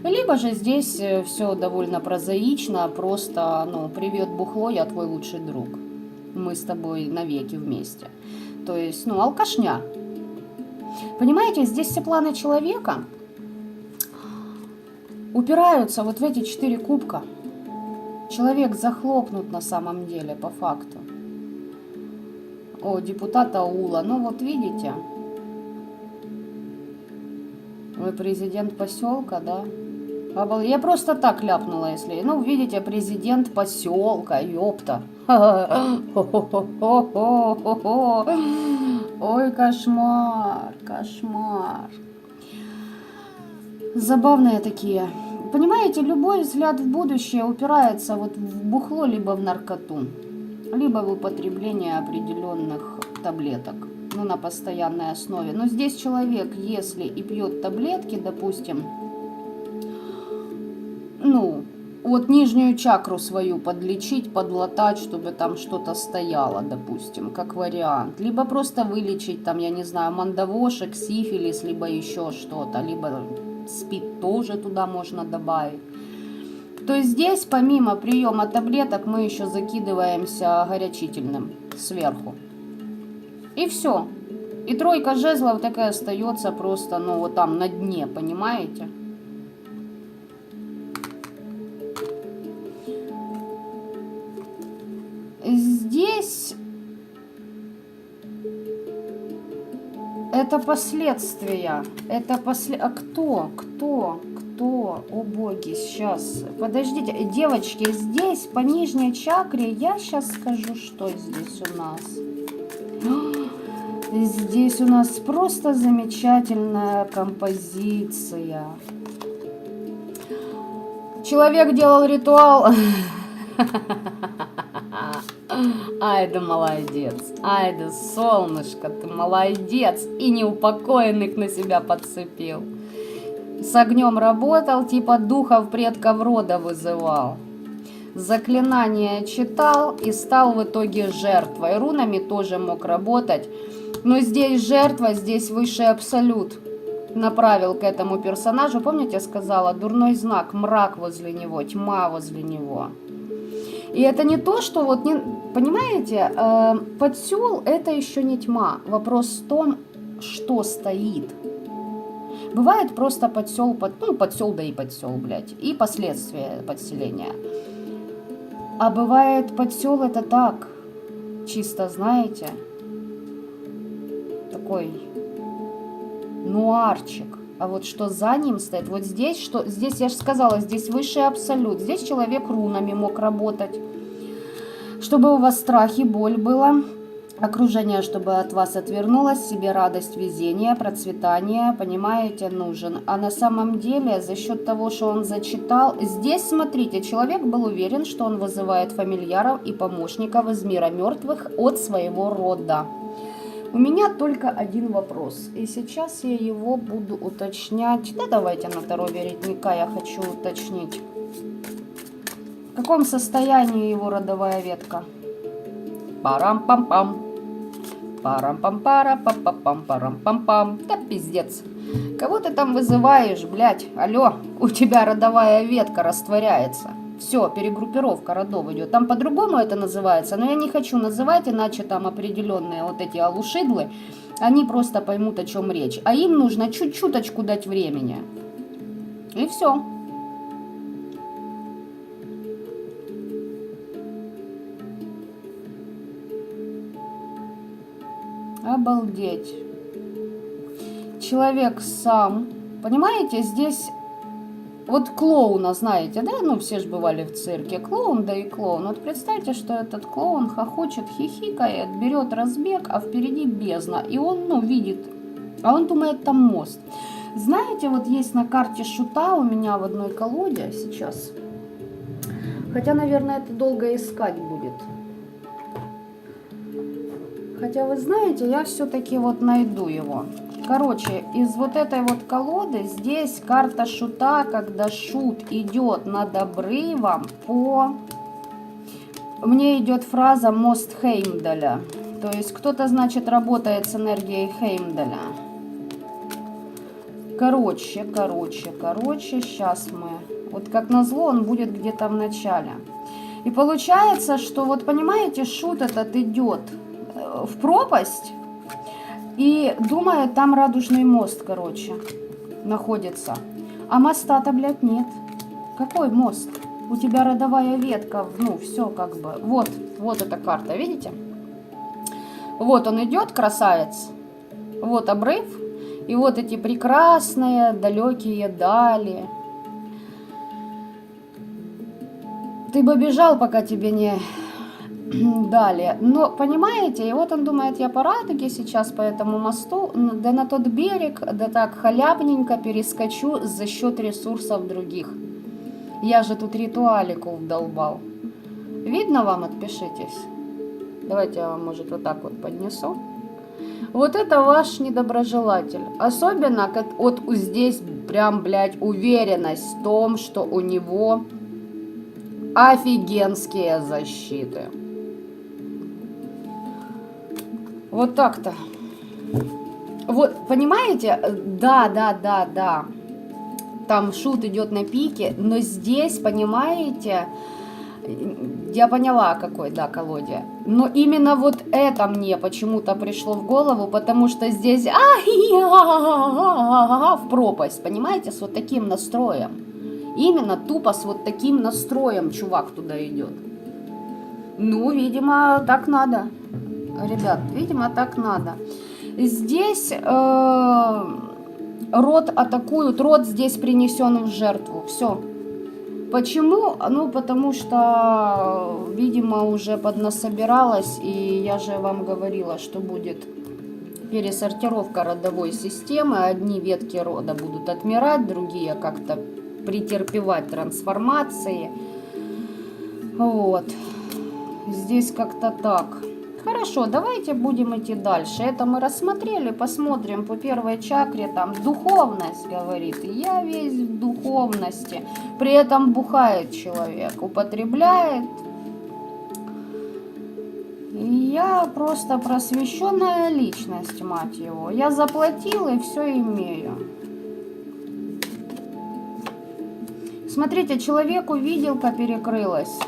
Либо же здесь все довольно прозаично, просто, ну, привет, бухло, я твой лучший друг. Мы с тобой навеки вместе. То есть, ну, алкашня. Понимаете, здесь все планы человека упираются вот в эти 4 кубка. Человек захлопнут на самом деле, по факту. О, депутат аула. Ну вот видите, вы президент поселка, да? Я просто так ляпнула, если... Ну, видите, президент поселка, ёпта. Ой, кошмар, кошмар. Забавные такие. Понимаете, любой взгляд в будущее упирается вот в бухло, либо в наркоту, либо в употребление определенных таблеток, ну, на постоянной основе. Но здесь человек, если и пьет таблетки, допустим, ну, вот нижнюю чакру свою подлечить, подлатать, чтобы там что-то стояло, допустим, как вариант. Либо просто вылечить, там, я не знаю, мандавошек, сифилис, либо еще что-то, либо СПИД тоже туда можно добавить. То есть здесь, помимо приема таблеток, мы еще закидываемся горячительным сверху. И все. И 3 жезлов так и остается просто, ну, вот там на дне, понимаете? Здесь это последствия. А кто? О боги, сейчас. Подождите, девочки, здесь по нижней чакре, я сейчас скажу, что здесь у нас. Здесь у нас просто замечательная композиция. Человек делал ритуал Ай да молодец, ай да солнышко, ты молодец, и неупокоенных на себя подцепил. С огнем работал, типа духов предков рода вызывал. Заклинания читал и стал в итоге жертвой. Рунами тоже мог работать, но здесь жертва, здесь высший абсолют направил к этому персонажу. Помните, я сказала, дурной знак, мрак возле него, тьма возле него. И это не то, что вот, не, понимаете, подсел это еще не тьма. Вопрос в том, что стоит. Бывает просто подсел, подсел, да и подсел, блядь, и последствия подселения. А бывает подсел это так, чисто, знаете, такой нуарчик. А вот что за ним стоит, вот здесь, что здесь, я же сказала, здесь высший абсолют. Здесь человек рунами мог работать, чтобы у вас страх и боль было. Окружение, чтобы от вас отвернулось, себе радость, везение, процветание, понимаете, нужен. А на самом деле, за счет того, что он зачитал, здесь, смотрите, человек был уверен, что он вызывает фамильяров и помощников из мира мертвых от своего рода. У меня только один вопрос, и сейчас я его буду уточнять. Да, давайте на Таро веретника я хочу уточнить. В каком состоянии его родовая ветка? Парам-пам-пам. Парам-пам-пара-пам-пам-пам, парам-пам-пам. Да пиздец. Кого ты там вызываешь, блядь? Алло, у тебя родовая ветка растворяется. Все, перегруппировка родов идет. Там по-другому это называется, но я не хочу называть, иначе там определенные вот эти алушидлы, они просто поймут, о чем речь. А им нужно чуть-чуточку дать времени. И все. Обалдеть. Человек сам. Понимаете, здесь вот клоуна, знаете, да? Ну, все же бывали в цирке. Клоун, да и клоун. Вот представьте, что этот клоун хохочет, хихикает, берет разбег, а впереди бездна. И он, ну, видит, а он думает, там мост. Знаете, вот есть на карте шута у меня в одной колоде сейчас. Хотя, наверное, это долго искать будет. Хотя, вы знаете, я все-таки вот найду его. Короче, из вот этой вот колоды здесь карта шута, когда шут идет над обрывом по... Мне идет фраза «мост Хеймдаля». То есть кто-то, значит, работает с энергией Хеймдаля. Короче, сейчас мы... Вот как назло он будет где-то в начале. И получается, что вот понимаете, шут этот идет в пропасть и думает, там радужный мост, короче, находится. А моста-то, блядь, нет. Какой мост? У тебя родовая ветка, ну, все как бы. Вот эта карта, видите? Вот он идет, красавец. Вот обрыв. И вот эти прекрасные далекие дали. Ты бы бежал, пока тебе не дали. Но, понимаете, и вот он думает, я по Радуге сейчас по этому мосту, да на тот берег, да так халявненько перескочу за счет ресурсов других. Я же тут ритуалику вдолбал. Видно вам? Отпишитесь. Давайте я вам, может, вот так вот поднесу. Вот это ваш недоброжелатель. Особенно, как вот здесь прям, блядь, уверенность в том, что у него офигенские защиты. Вот так-то. Вот, понимаете? Да. Там шут идет на пике, но здесь, понимаете, я поняла, какой, да, колоде. Но именно вот это мне почему-то пришло в голову, потому что здесь в пропасть, понимаете, с вот таким настроем. Именно тупо с вот таким настроем чувак туда идет. Ну, видимо, так надо. Ребят, видимо, так надо. Здесь род атакуют, род здесь принесен в жертву. Все. Почему? Ну, потому что, видимо, уже поднасобиралась, и я же вам говорила, что будет пересортировка родовой системы. Одни ветки рода будут отмирать, другие как-то претерпевать трансформации. Вот. Здесь как-то так. Хорошо, давайте будем идти дальше. Это мы рассмотрели, посмотрим по первой чакре. Там духовность, говорит. Я весь в духовности. При этом бухает человек, употребляет. И я просто просвещенная личность, мать его. Я заплатил и все имею. Смотрите, человеку виделка перекрылась.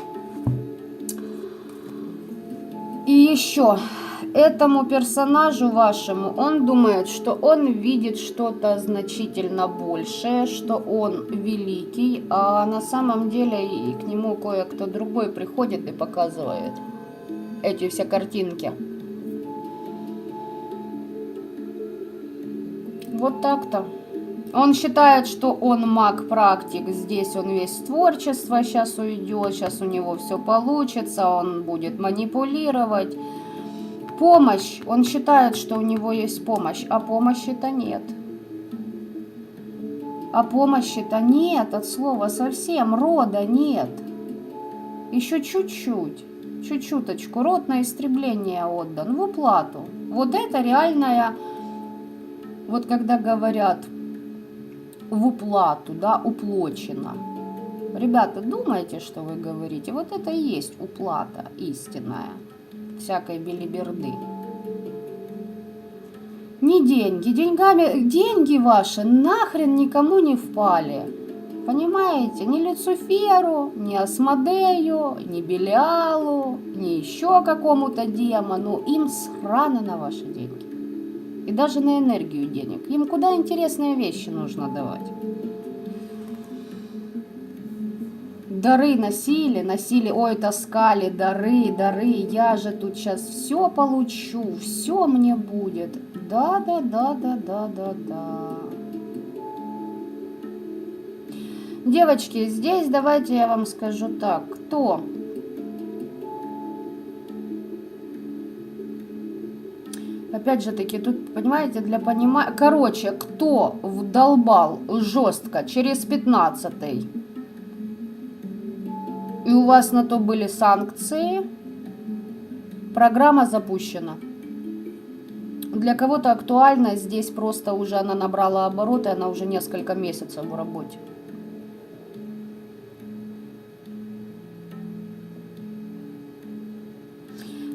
И еще, этому персонажу вашему, он думает, что он видит что-то значительно большее, что он великий, а на самом деле и к нему кое-кто другой приходит и показывает эти все картинки. Вот так-то. Он считает, что он маг-практик, здесь он весь творчество сейчас уйдет, сейчас у него все получится, он будет манипулировать. Помощь, он считает, что у него есть помощь, а помощи-то нет. А помощи-то нет, от слова совсем, рода нет. Еще чуть-чуть, чуть-чуточку, род на истребление отдан, в уплату. Вот это реальная, вот когда говорят, в уплату, да, уплочено. Ребята, думайте, что вы говорите. Вот это и есть уплата истинная. Всякой белиберды. Не деньги. Деньги ваши нахрен никому не впали. Понимаете? Ни Люциферу, ни Асмодею, ни Белиалу, ни еще какому-то демону. Им срано на ваши деньги. И даже на энергию денег. Им куда интересные вещи нужно давать. Дары носили, ой, таскали, дары, я же тут сейчас все получу, все мне будет. Да. Девочки, здесь давайте я вам скажу так, кто... Опять же таки, тут, понимаете, для понимания... Короче, кто вдолбал жестко через 15-й, и у вас на то были санкции, программа запущена. Для кого-то актуальна, здесь просто уже она набрала обороты, она уже несколько месяцев в работе.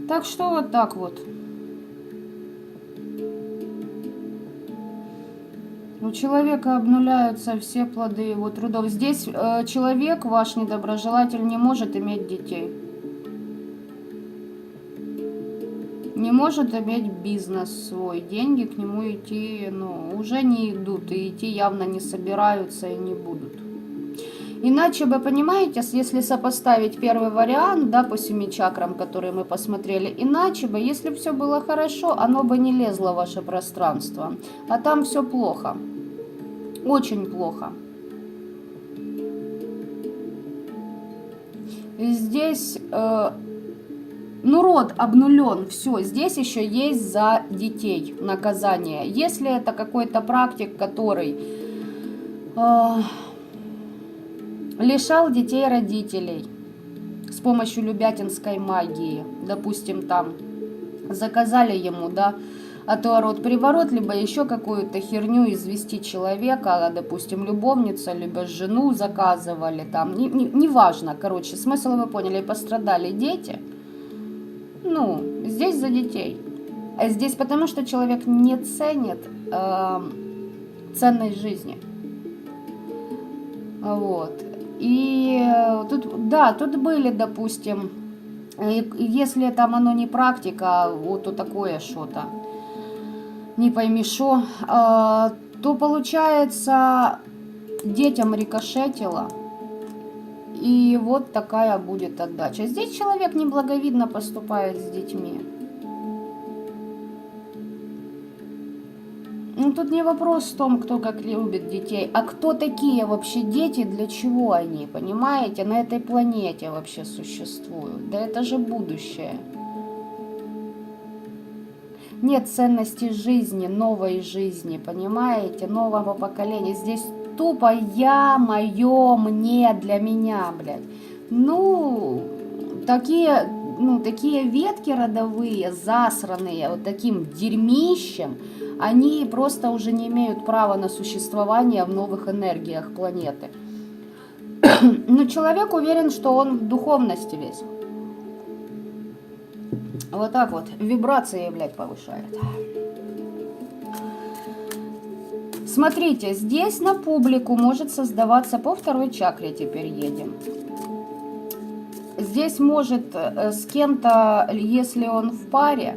Так что вот так вот. У человека обнуляются все плоды его трудов. Здесь человек, ваш недоброжелатель, не может иметь детей. Не может иметь бизнес свой. Деньги к нему идти, уже не идут. И идти явно не собираются и не будут. Иначе вы понимаете, если сопоставить первый вариант, да, по 7 чакрам, которые мы посмотрели, иначе бы, если все было хорошо, оно бы не лезло в ваше пространство. А там все плохо. Очень плохо. И здесь, род обнулен, все. Здесь еще есть за детей наказание. Если это какой-то практик, который лишал детей родителей с помощью любятинской магии, допустим, там заказали ему, да, отворот-приворот, либо еще какую-то херню извести человека, допустим, любовница, либо жену заказывали, там, неважно, короче, смысл вы поняли, и пострадали дети, здесь за детей. А здесь потому, что человек не ценит ценность жизни. Вот. И тут были, допустим, если там оно не практика, вот то такое что-то, не пойми шо, то получается детям рикошетило, и вот такая будет отдача. Здесь человек неблаговидно поступает с детьми. Тут не вопрос в том, кто как любит детей, а кто такие вообще дети, для чего они, понимаете, на этой планете вообще существуют. Да это же будущее. Нет ценности жизни, новой жизни, понимаете, нового поколения. Здесь тупо я, мое, мне, для меня, блядь. такие, ну, такие ветки родовые, засранные вот таким дерьмищем, они просто уже не имеют права на существование в новых энергиях планеты. Но человек уверен, что он в духовности весь. Вот так вот. Вибрации, блядь, повышает. Смотрите, здесь на публику может создаваться по второй чакре, теперь едем. Здесь может с кем-то, если он в паре,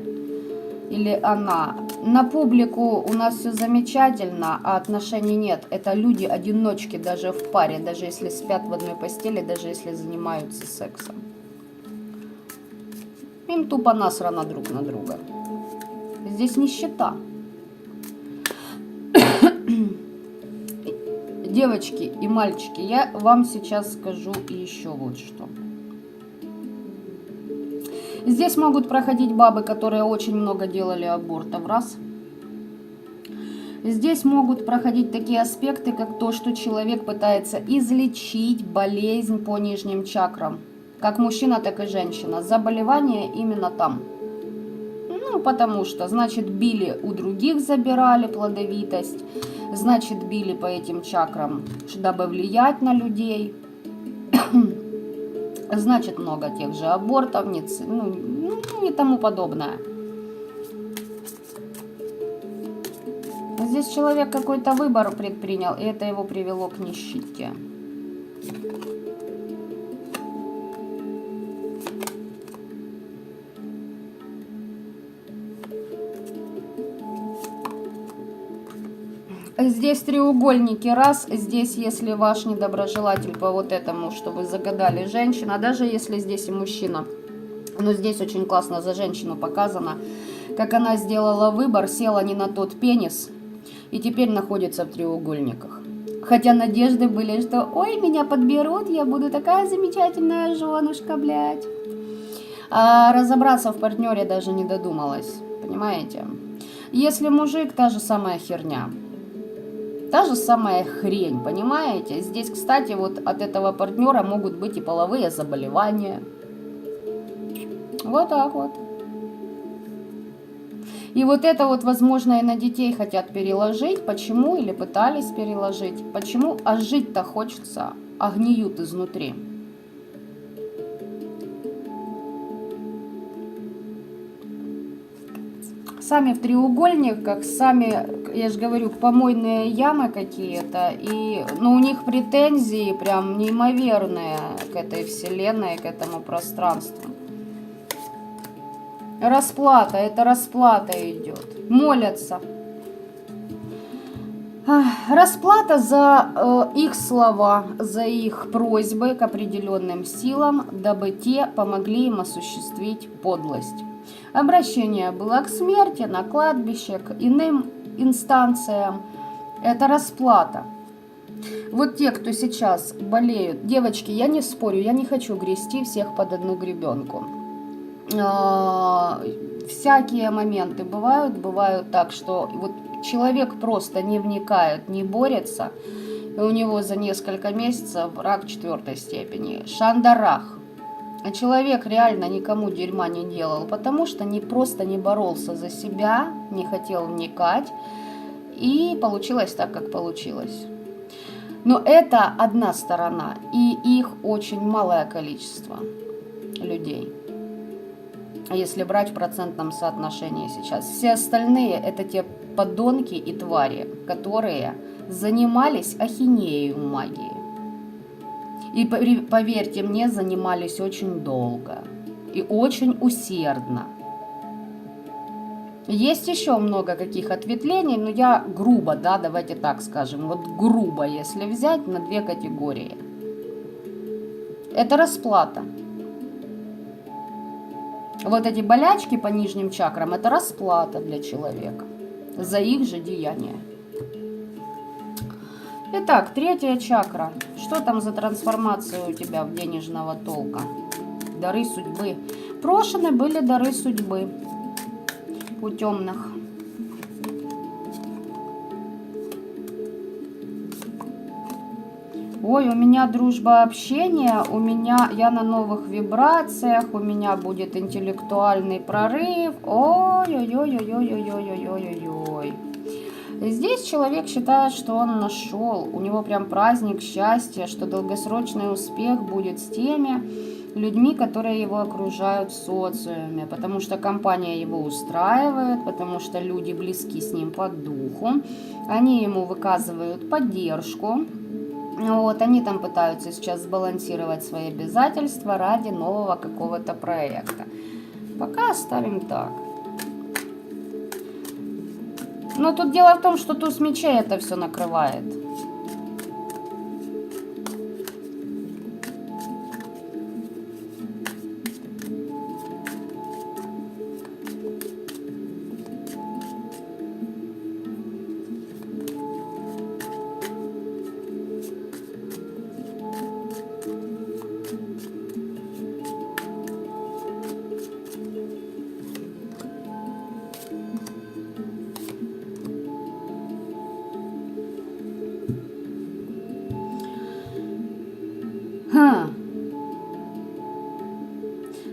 или она, на публику у нас все замечательно, а отношений нет. Это люди-одиночки даже в паре, даже если спят в одной постели, даже если занимаются сексом. Им тупо насрано друг на друга. Здесь нищета. Девочки и мальчики, я вам сейчас скажу еще вот что. Здесь могут проходить бабы, которые очень много делали абортов, раз. Здесь могут проходить такие аспекты, как то, что человек пытается излечить болезнь по нижним чакрам. Как мужчина, так и женщина. Заболевание именно там. Ну, потому что, значит, били у других, забирали плодовитость. Значит, били по этим чакрам, дабы влиять на людей. Значит, много тех же абортов, ну и тому подобное. Здесь человек какой-то выбор предпринял, и это его привело к нищете. Здесь треугольники, раз. Здесь, если ваш недоброжелатель по вот этому, что вы загадали, женщина, даже если здесь и мужчина. Но здесь очень классно за женщину показано, как она сделала выбор, села не на тот пенис и теперь находится в треугольниках. Хотя надежды были, что ой, меня подберут, я буду такая замечательная женушка, блядь. А разобраться в партнере даже не додумалась, понимаете? Если мужик, та же самая херня. Та же самая хрень, понимаете? Здесь, кстати, вот от этого партнера могут быть и половые заболевания. Вот так вот. И вот это вот, возможно, и на детей хотят переложить. Почему? Или пытались переложить. Почему? А жить-то хочется, а гниют изнутри. Сами в треугольниках, сами, я же говорю, помойные ямы какие-то. И, ну, у них претензии прям неимоверные к этой вселенной, к этому пространству. Расплата, это расплата идет. Молятся. Расплата за их слова, за их просьбы к определенным силам, дабы те помогли им осуществить подлость. Обращение было к смерти, на кладбище, к иным инстанциям. Это расплата. Вот те, кто сейчас болеют, девочки, я не спорю, я не хочу грести всех под одну гребенку. Всякие моменты бывают так, что вот человек просто не вникает, не борется, и у него за несколько месяцев рак 4 степени, шандарах. А человек реально никому дерьма не делал, потому что просто не боролся за себя, не хотел вникать, и получилось так, как получилось. Но это одна сторона, и их очень малое количество людей. Если брать в процентном соотношении сейчас. Все остальные это те подонки и твари, которые занимались ахинеей в магии. И поверьте мне, занимались очень долго и очень усердно. Есть еще много каких ответвлений, но я грубо, да, давайте так скажем, вот грубо, если взять на 2 категории. Это расплата. Вот эти болячки по нижним чакрам, это расплата для человека за их же деяния. Итак, 3 чакра. Что там за трансформация у тебя в денежного толка? Дары судьбы. Брошены были дары судьбы у темных. Ой, у меня дружба, общение, я на новых вибрациях, у меня будет интеллектуальный прорыв. Ой-ой-ой-ой-ой-ой-ой-ой-ой-ой. Здесь человек считает, что он нашел, у него прям праздник счастья, что долгосрочный успех будет с теми людьми, которые его окружают в социуме, потому что компания его устраивает, потому что люди близки с ним по духу, они ему выказывают поддержку. Вот, они там пытаются сейчас сбалансировать свои обязательства ради нового какого-то проекта. Пока оставим так. Но тут дело в том, что туз мечей это все накрывает.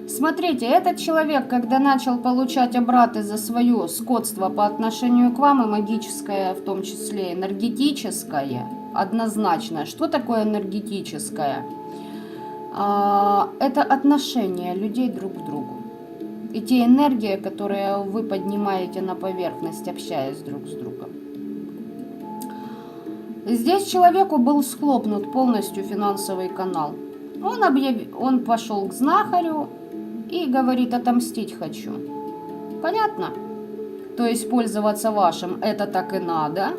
Смотрите, этот человек, когда начал получать обраты за свое скотство по отношению к вам, и магическое, в том числе энергетическое, однозначно. Что такое энергетическое? Это отношение людей друг к другу. И те энергии, которые вы поднимаете на поверхность, общаясь друг с другом. Здесь человеку был схлопнут полностью финансовый канал. Он пошел к знахарю и говорит: отомстить хочу. Понятно? То есть пользоваться вашим это так и надо.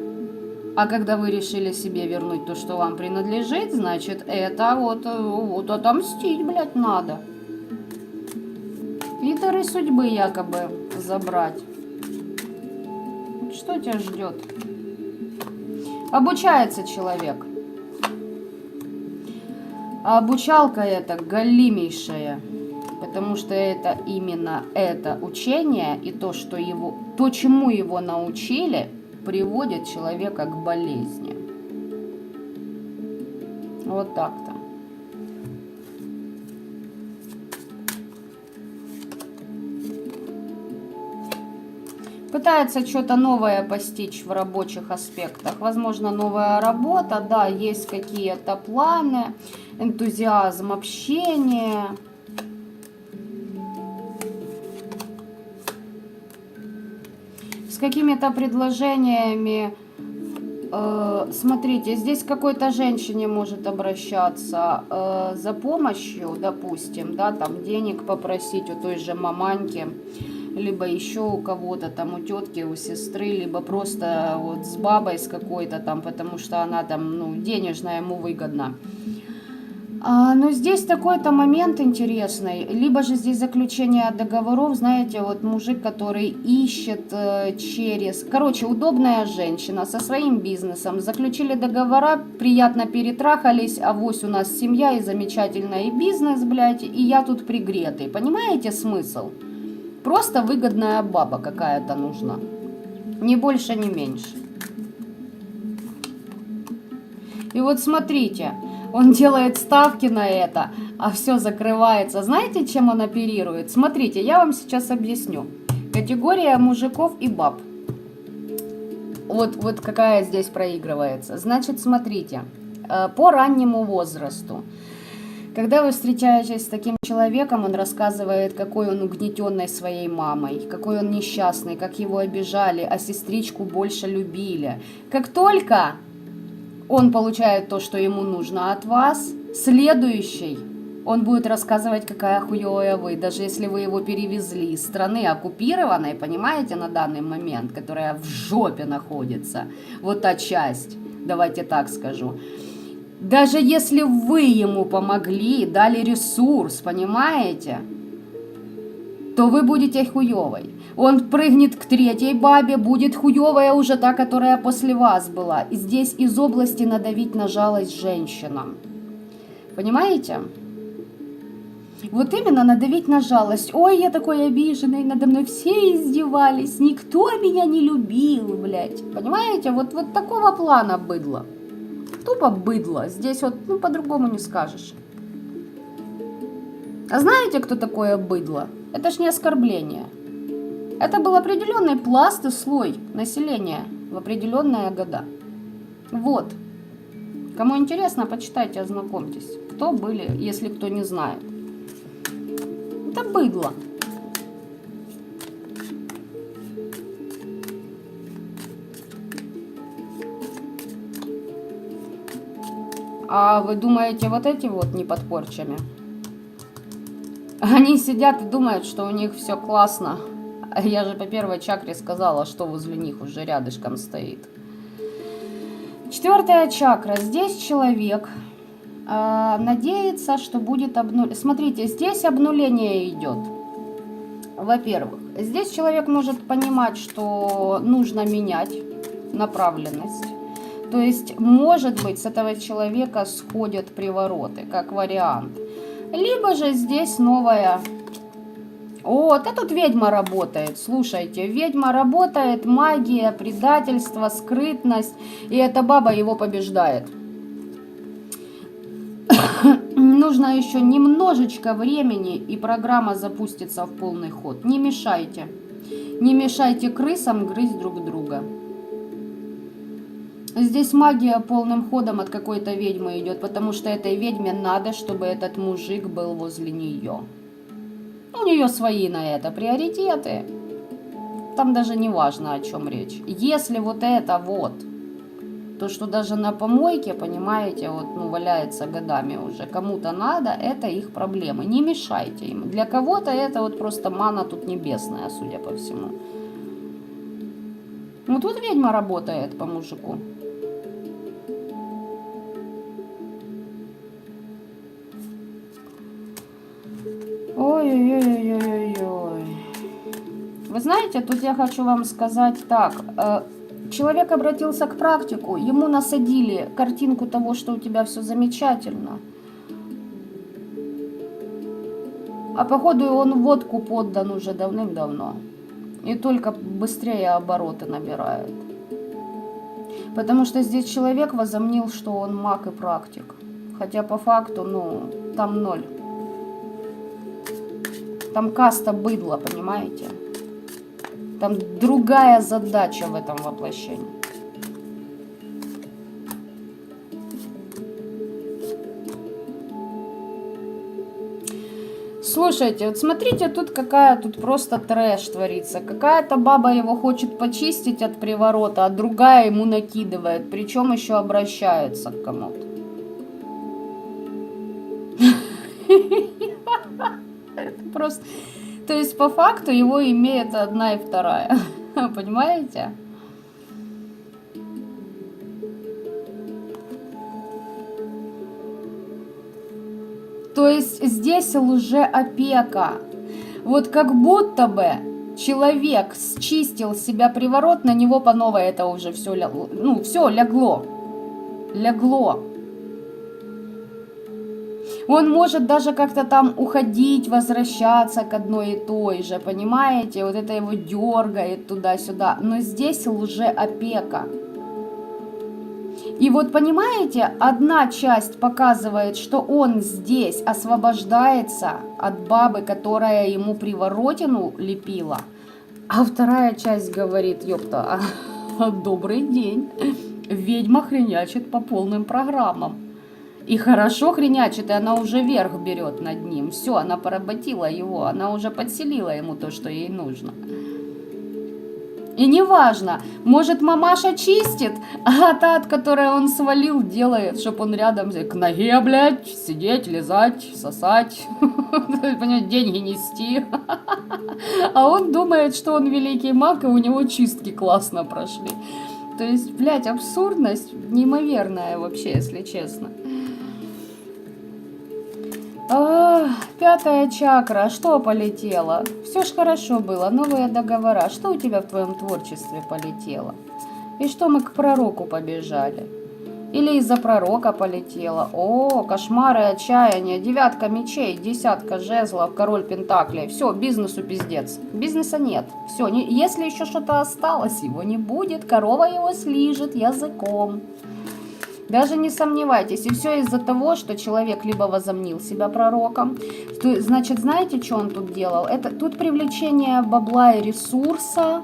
А когда вы решили себе вернуть то, что вам принадлежит, значит это вот отомстить, блядь, надо. И дары судьбы якобы забрать. Что тебя ждет? Обучается человек. А обучалка это галимейшая. Потому что это именно это учение и то, чему его научили, приводит человека к болезни. Вот так-то. Пытается что-то новое постичь в рабочих аспектах. Возможно, новая работа, да, есть какие-то планы, энтузиазм общения. С какими-то предложениями. Смотрите, здесь к какой-то женщине может обращаться за помощью, допустим, да, там денег попросить у той же маманьки, либо еще у кого-то, там у тетки, у сестры, либо просто вот с бабой с какой-то там, потому что она там, ну, денежная ему выгодна. Но здесь такой-то момент интересный, либо же здесь заключение договоров, знаете, вот мужик, который ищет короче, удобная женщина со своим бизнесом, заключили договора, приятно перетрахались, авось у нас семья и замечательный бизнес, блядь, и я тут пригретый, понимаете смысл? Просто выгодная баба какая-то нужна, ни больше, ни меньше. И вот смотрите. Он делает ставки на это, а все закрывается. Знаете, чем он оперирует? Смотрите, я вам сейчас объясню. Категория мужиков и баб. Вот какая здесь проигрывается. Значит, смотрите, по раннему возрасту. Когда вы встречаетесь с таким человеком, он рассказывает, какой он угнетенный своей мамой, какой он несчастный, как его обижали, а сестричку больше любили. Как только он получает то, что ему нужно от вас, следующий, он будет рассказывать, какая хуевая вы, даже если вы его перевезли из страны оккупированной, понимаете, на данный момент, которая в жопе находится, вот та часть, давайте так скажу. Даже если вы ему помогли, дали ресурс, понимаете, то вы будете хуевой. Он прыгнет к третьей бабе, будет хуевая уже та, которая после вас была. И здесь из области надавить на жалость женщинам. Понимаете? Вот именно надавить на жалость. Ой, я такой обиженный, надо мной все издевались, никто меня не любил, блядь. Понимаете? Вот такого плана быдло. тупо быдло. Здесь вот, ну, по-другому не скажешь. А знаете, кто такое быдло? Это ж не оскорбление. Это был определенный пласт и слой населения в определенные года. Вот. Кому интересно, почитайте, ознакомьтесь. Кто были, если кто не знает. Это быдло. А вы думаете, вот эти вот не под порчами? Они сидят и думают, что у них все классно. Я же по первой чакре сказала, что возле них уже рядышком стоит. 4-я чакра. Здесь человек надеется, что будет обнуление. Смотрите, здесь обнуление идет. Во-первых, здесь человек может понимать, что нужно менять направленность. То есть, может быть, с этого человека сходят привороты, как вариант. Либо же здесь новая... Вот, а тут ведьма работает, слушайте, ведьма работает, магия, предательство, скрытность, и эта баба его побеждает. Нужно еще немножечко времени, и программа запустится в полный ход. Не мешайте. Не мешайте крысам грызть друг друга. Здесь магия полным ходом от какой-то ведьмы идет, потому что этой ведьме надо, чтобы этот мужик был возле нее. У нее свои на это приоритеты. Там даже не важно, о чем речь. Если вот это вот, то, что даже на помойке, понимаете, вот, ну, валяется годами уже, кому-то надо, это их проблемы. Не мешайте им. Для кого-то это вот просто мана тут небесная, судя по всему. Ну, тут ведьма работает по мужику. Ой-ой-ой-ой-ой-ой. Вы знаете, тут я хочу вам сказать так. Человек обратился к практику, ему насадили картинку того, что у тебя все замечательно. А походу он водку поддан уже давным-давно. И только быстрее обороты набирает. Потому что здесь человек возомнил, что он маг и практик. Хотя по факту, ну, там ноль. Там каста быдла, понимаете? Там другая задача в этом воплощении. Слушайте, вот смотрите, тут просто трэш творится. Какая-то баба его хочет почистить от приворота, а другая ему накидывает. Причем еще обращается к кому-то. Это просто... То есть, по факту, его имеет одна и вторая. Понимаете? То есть, здесь лжеопека. Вот как будто бы человек счистил себя приворот, на него по новой это уже все лягло. Ну, все лягло. Лягло. Он может даже как-то там уходить, возвращаться к одной и той же, понимаете? Вот это его дергает туда-сюда. Но здесь лжеопека. И вот понимаете, одна часть показывает, что он здесь освобождается от бабы, которая ему приворотину лепила. А вторая часть говорит, ёпта, добрый день. Ведьма хренячит по полным программам. И хорошо хренячит, и она уже верх берет над ним. Все, она поработила его, она уже подселила ему то, что ей нужно. И неважно, может мамаша чистит, а та, от которой он свалил, делает, чтобы он рядом к ноге, блядь, сидеть, лизать, сосать, деньги нести. А он думает, что он великий маг, и у него чистки классно прошли. То есть, блядь, абсурдность неимоверная вообще, если честно. 5-я чакра, что полетело? Все ж хорошо было, новые договора. Что у тебя в твоем творчестве полетело? И что мы к пророку побежали? Или из-за пророка полетело? О, кошмары, отчаяние, 9 мечей, 10 жезлов, король пентаклей. Все, бизнесу пиздец. Бизнеса нет. Все, если еще что-то осталось, его не будет. Корова его слижет языком. Даже не сомневайтесь. И все из-за того, что человек либо возомнил себя пророком. Значит, знаете, что он тут делал? Это тут привлечение бабла и ресурса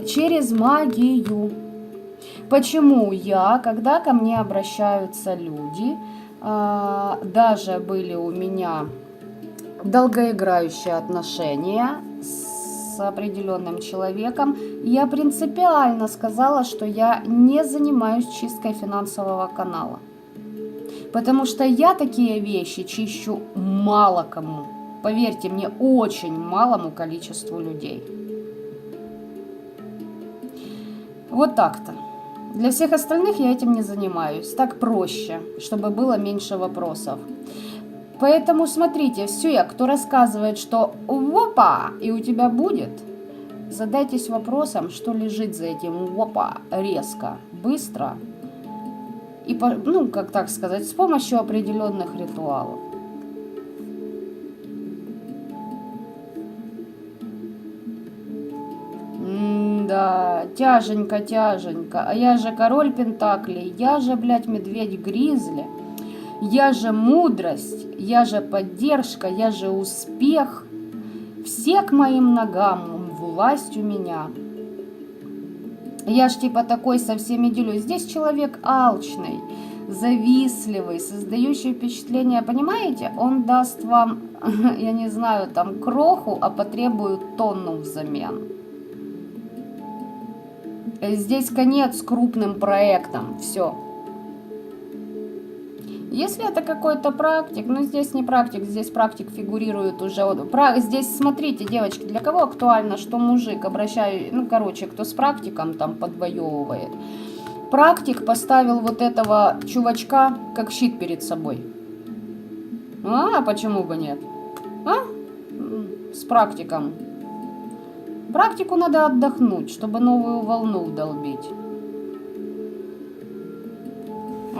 через магию. Почему я, когда ко мне обращаются люди, даже были у меня долгоиграющие отношения с определенным человеком, я принципиально сказала, что я не занимаюсь чисткой финансового канала. Потому что я такие вещи чищу мало кому. Поверьте мне, очень малому количеству людей. Вот так-то. Для всех остальных я этим не занимаюсь. Так проще, чтобы было меньше вопросов. Поэтому смотрите, все, кто рассказывает, что опа, и у тебя будет, задайтесь вопросом, что лежит за этим опа резко, быстро. И, ну, как так сказать, с помощью определенных ритуалов. Да, тяженько, тяженько. А я же король пентаклей, я же, блядь, медведь-гризли. Я же мудрость, я же поддержка, я же успех. Все к моим ногам, власть у меня. Я ж типа такой со всеми делюсь. Здесь человек алчный, завистливый, создающий впечатление, понимаете? Он даст вам, я не знаю, там кроху, а потребует тонну взамен. Здесь конец крупным проектам, все. Если это какой-то практик, но здесь не практик, здесь практик фигурирует уже. Здесь, смотрите, девочки, для кого актуально, что мужик, ну, короче, кто с практиком там подвоевывает. Практик поставил вот этого чувачка как щит перед собой. А почему бы нет? С практиком. Практику надо отдохнуть, чтобы новую волну долбить.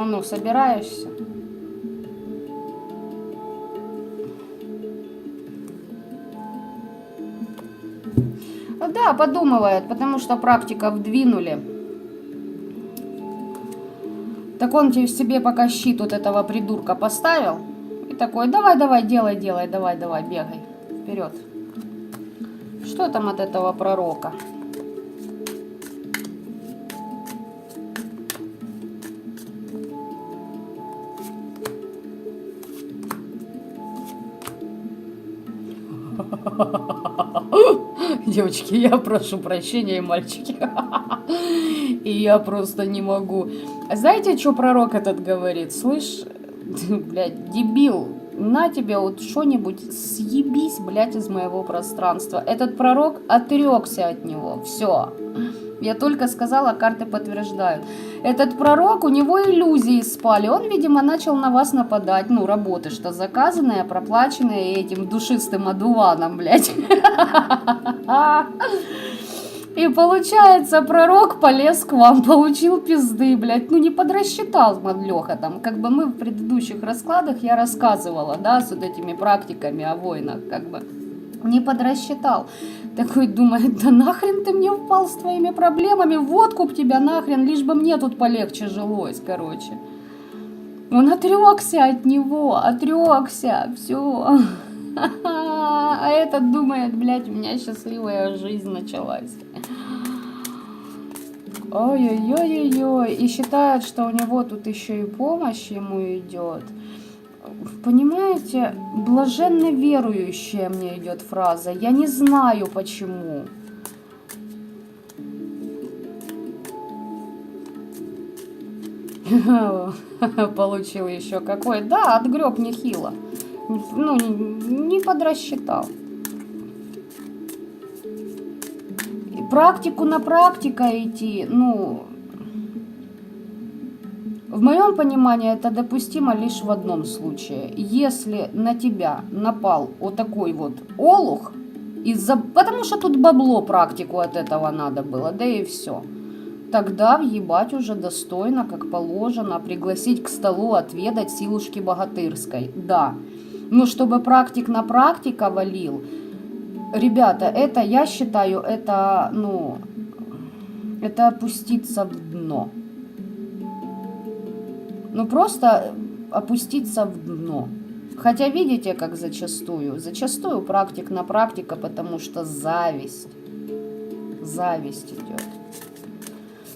Ну, собираешься? Да, подумывает, потому что практиков двинули. Так он себе пока щит вот этого придурка поставил. И такой, давай, делай, давай, бегай. Вперед. Что там от этого пророка? Девочки, я прошу прощения, мальчики. И я просто не могу. Знаете, что пророк этот говорит? Слышь, блядь, дебил, на тебе вот что-нибудь, съебись, блядь, из моего пространства. Этот пророк отрекся от него. Все. Я только сказала, карты подтверждают. Этот пророк, у него иллюзии спали. Он, видимо, начал на вас нападать. Ну, работы, что заказанные, проплаченные этим душистым одуваном, блядь. И получается, пророк полез к вам, получил пизды, блядь. Ну, не подрасчитал, мадлёха там. Как бы мы в предыдущих раскладах, я рассказывала, да, с вот этими практиками о войнах, как бы. Не подрасчитал. Такой думает, да нахрен ты мне упал с твоими проблемами, водку б тебя нахрен, лишь бы мне тут полегче жилось, короче. Он отрекся от него, отрекся, все. А этот думает, блядь, у меня счастливая жизнь началась. Ой-ой-ой-ой-ой. И считает, что у него тут еще и помощь ему идет. Понимаете, блаженно верующая мне идет фраза. Я не знаю почему. Получил еще какой. Да, отгреб нехило. Ну, не подрасчитал. Практику на практика идти, ну, в моем понимании это допустимо лишь в одном случае. Если на тебя напал вот такой вот олух, потому что тут бабло практику от этого надо было, да и все. Тогда въебать уже достойно, как положено, пригласить к столу отведать силушки богатырской, да. Но чтобы практик на практика валил, ребята, это, я считаю, это, ну, это опуститься в дно. Ну, просто опуститься в дно. Хотя видите, как зачастую? Зачастую практик на практика, потому что зависть. Зависть идет.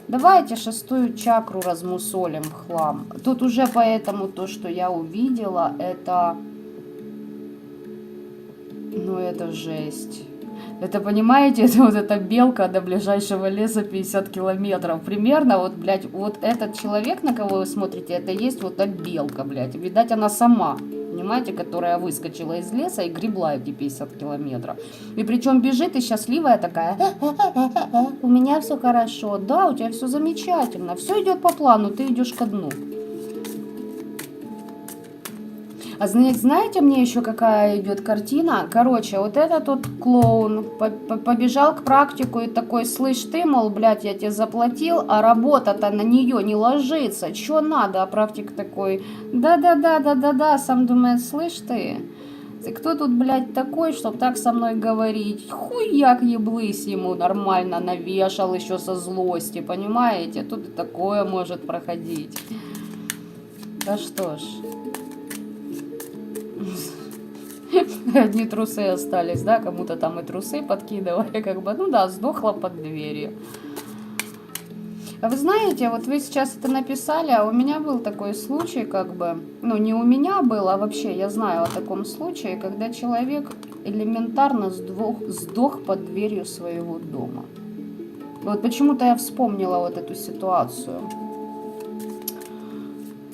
Давайте 6-ю чакру размусолим в хлам. Тут уже поэтому то, что я увидела, это... Ну, это жесть. Это, понимаете, это вот эта белка до ближайшего леса 50 километров. Примерно, вот, блядь, вот этот человек, на кого вы смотрите, это есть вот та белка, блядь. Видать, она сама, понимаете, которая выскочила из леса и гребла эти 50 километров. И причем бежит и счастливая такая. У меня все хорошо. Да, у тебя все замечательно. Все идет по плану, ты идешь ко дну. А знаете, мне еще какая идет картина? Короче, вот этот вот клоун побежал к практику и такой, слышь ты, мол, блядь, я тебе заплатил, а работа-то на нее не ложится. Че надо? А практик такой, да-да-да, сам думает, слышь ты кто тут, блядь, такой, чтоб так со мной говорить? Хуяк еблыс ему нормально навешал еще со злости, понимаете? Тут и такое может проходить. Да что ж... Одни трусы остались, да, кому-то там и трусы подкидывали, как бы, ну да, сдохла под дверью. А вы знаете, вот вы сейчас это написали, а у меня был такой случай, как бы, ну не у меня был, а вообще я знаю о таком случае, когда человек элементарно сдох под дверью своего дома. Вот почему-то я вспомнила вот эту ситуацию.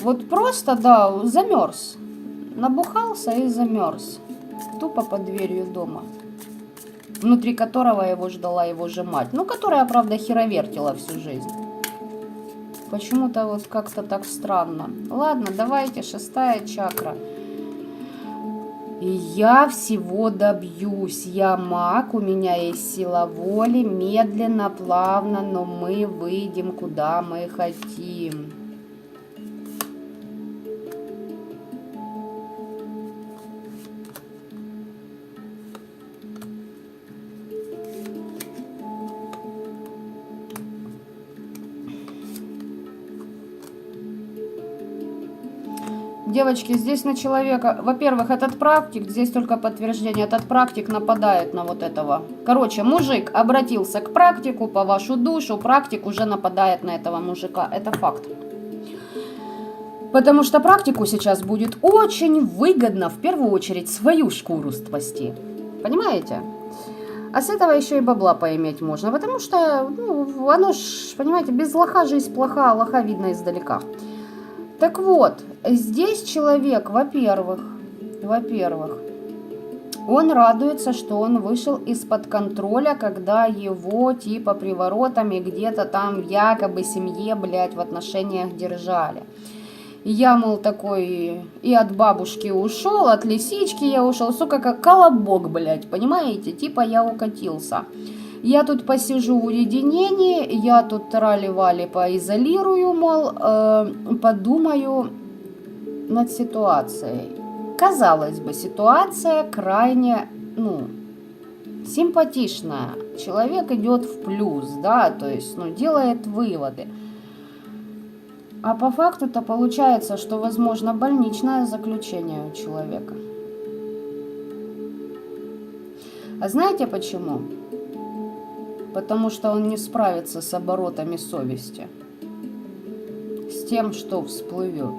Вот просто, да, замерз. Набухался и замерз. Тупо под дверью дома. Внутри которого его ждала его же мать. Ну, которая, правда, херовертила всю жизнь. Почему-то вот как-то так странно. Ладно, давайте, 6-я чакра. Я всего добьюсь. Я маг, у меня есть сила воли. Медленно, плавно, но мы выйдем, куда мы хотим. Девочки, здесь на человека, во-первых, этот практик, здесь только подтверждение, этот практик нападает на вот этого. Короче, мужик обратился к практику по вашу душу, практик уже нападает на этого мужика, это факт. Потому что практику сейчас будет очень выгодно, в первую очередь, свою шкуру спасти. Понимаете? А с этого еще и бабла поиметь можно, потому что, ну, оно ж, понимаете, без лоха жизнь плоха, а лоха видно издалека. Так вот, здесь человек, во-первых, он радуется, что он вышел из-под контроля, когда его типа приворотами где-то там в якобы семье, блядь, в отношениях держали. И я, мол, такой и от бабушки ушел, от лисички я ушел, сука, как колобок, блядь, понимаете? Типа я укатился. Я тут посижу в уединении, я тут трали-вали поизолирую, мол, подумаю над ситуацией. Казалось бы, ситуация крайне, ну, симпатичная. Человек идет в плюс, да, то есть, ну, делает выводы. А по факту-то получается, что, возможно, больничное заключение у человека. А знаете почему? Потому что он не справится с оборотами совести, с тем, что всплывет.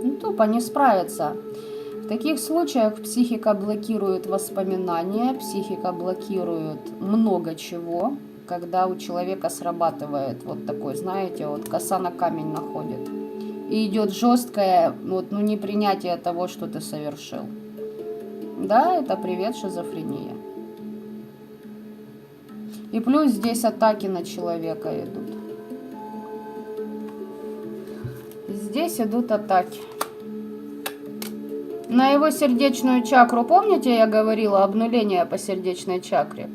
Ну, тупо не справится. В таких случаях психика блокирует воспоминания, психика блокирует много чего, когда у человека срабатывает вот такой, знаете, вот коса на камень находит. И идет жесткое, вот, ну, непринятие того, что ты совершил. Да, это привет, шизофрения. И плюс здесь атаки на человека идут. Здесь идут атаки. На его сердечную чакру, помните, я говорила обнуление по сердечной чакре?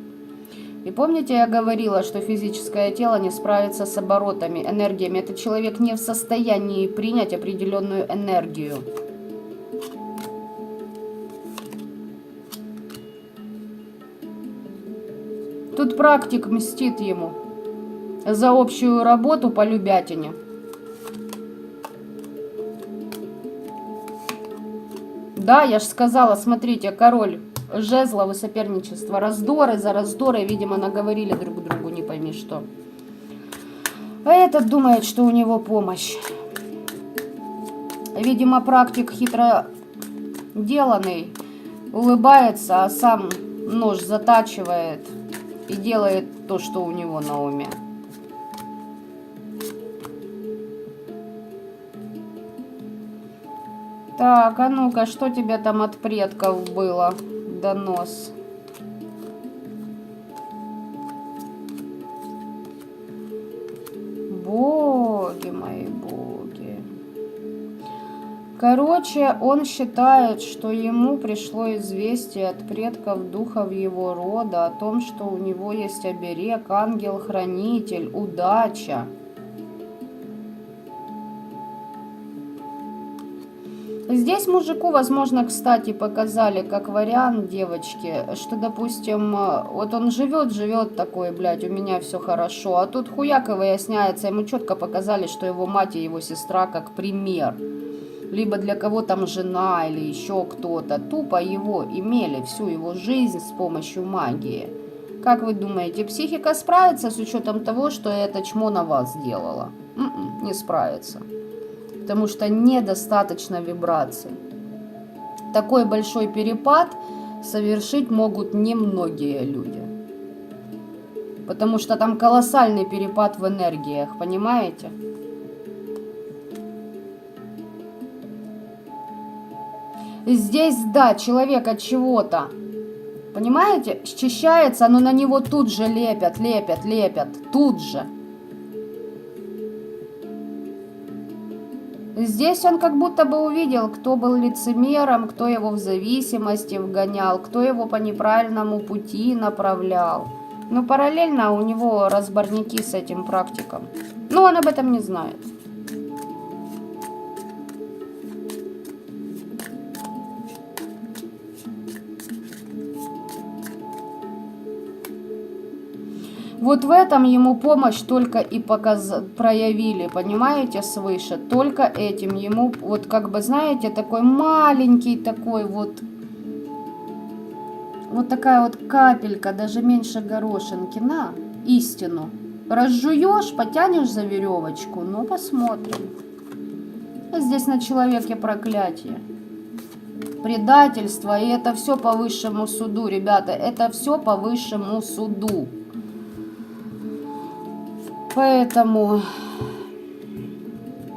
И помните, я говорила, что физическое тело не справится с оборотами, энергиями. Этот человек не в состоянии принять определенную энергию. Тут практик мстит ему за общую работу по любятине. Да, я же сказала, смотрите, король жезлов и соперничество, раздоры за раздоры, видимо, наговорили друг другу, не пойми что. А этот думает, что у него помощь. Видимо, практик хитро деланный, улыбается, а сам нож затачивает и делает то, что у него на уме. Так, а ну-ка, что тебе там от предков было? Донос. Боги мои, боги. Короче, он считает, что ему пришло известие от предков духов его рода о том, что у него есть оберег, ангел-хранитель, удача. Здесь мужику, возможно, кстати, показали как вариант девочки, что, допустим, вот он живет такой, блядь, у меня все хорошо, а тут хуяк и выясняется, ему четко показали, что его мать и его сестра как пример. Либо для кого там жена или еще кто-то. Тупо его имели всю его жизнь с помощью магии. Как вы думаете, психика справится с учетом того, что это чмо на вас сделало? Не справится. Потому что недостаточно вибраций. Такой большой перепад совершить могут немногие люди. Потому что там колоссальный перепад в энергиях, понимаете? Здесь, да, человек от чего-то, понимаете, счищается, но на него тут же лепят, тут же. Здесь он как будто бы увидел, кто был лицемером, кто его в зависимости вгонял, кто его по неправильному пути направлял. Но параллельно у него разборники с этим практиком. Но он об этом не знает. Вот в этом ему помощь только и проявили, понимаете, свыше. Только этим ему, вот как бы, знаете, такой маленький такой вот такая вот капелька, даже меньше горошинки, на истину. Разжуешь, потянешь за веревочку, ну посмотрим. Здесь на человеке проклятие. Предательство, и это все по высшему суду, ребята, это все по высшему суду. Поэтому,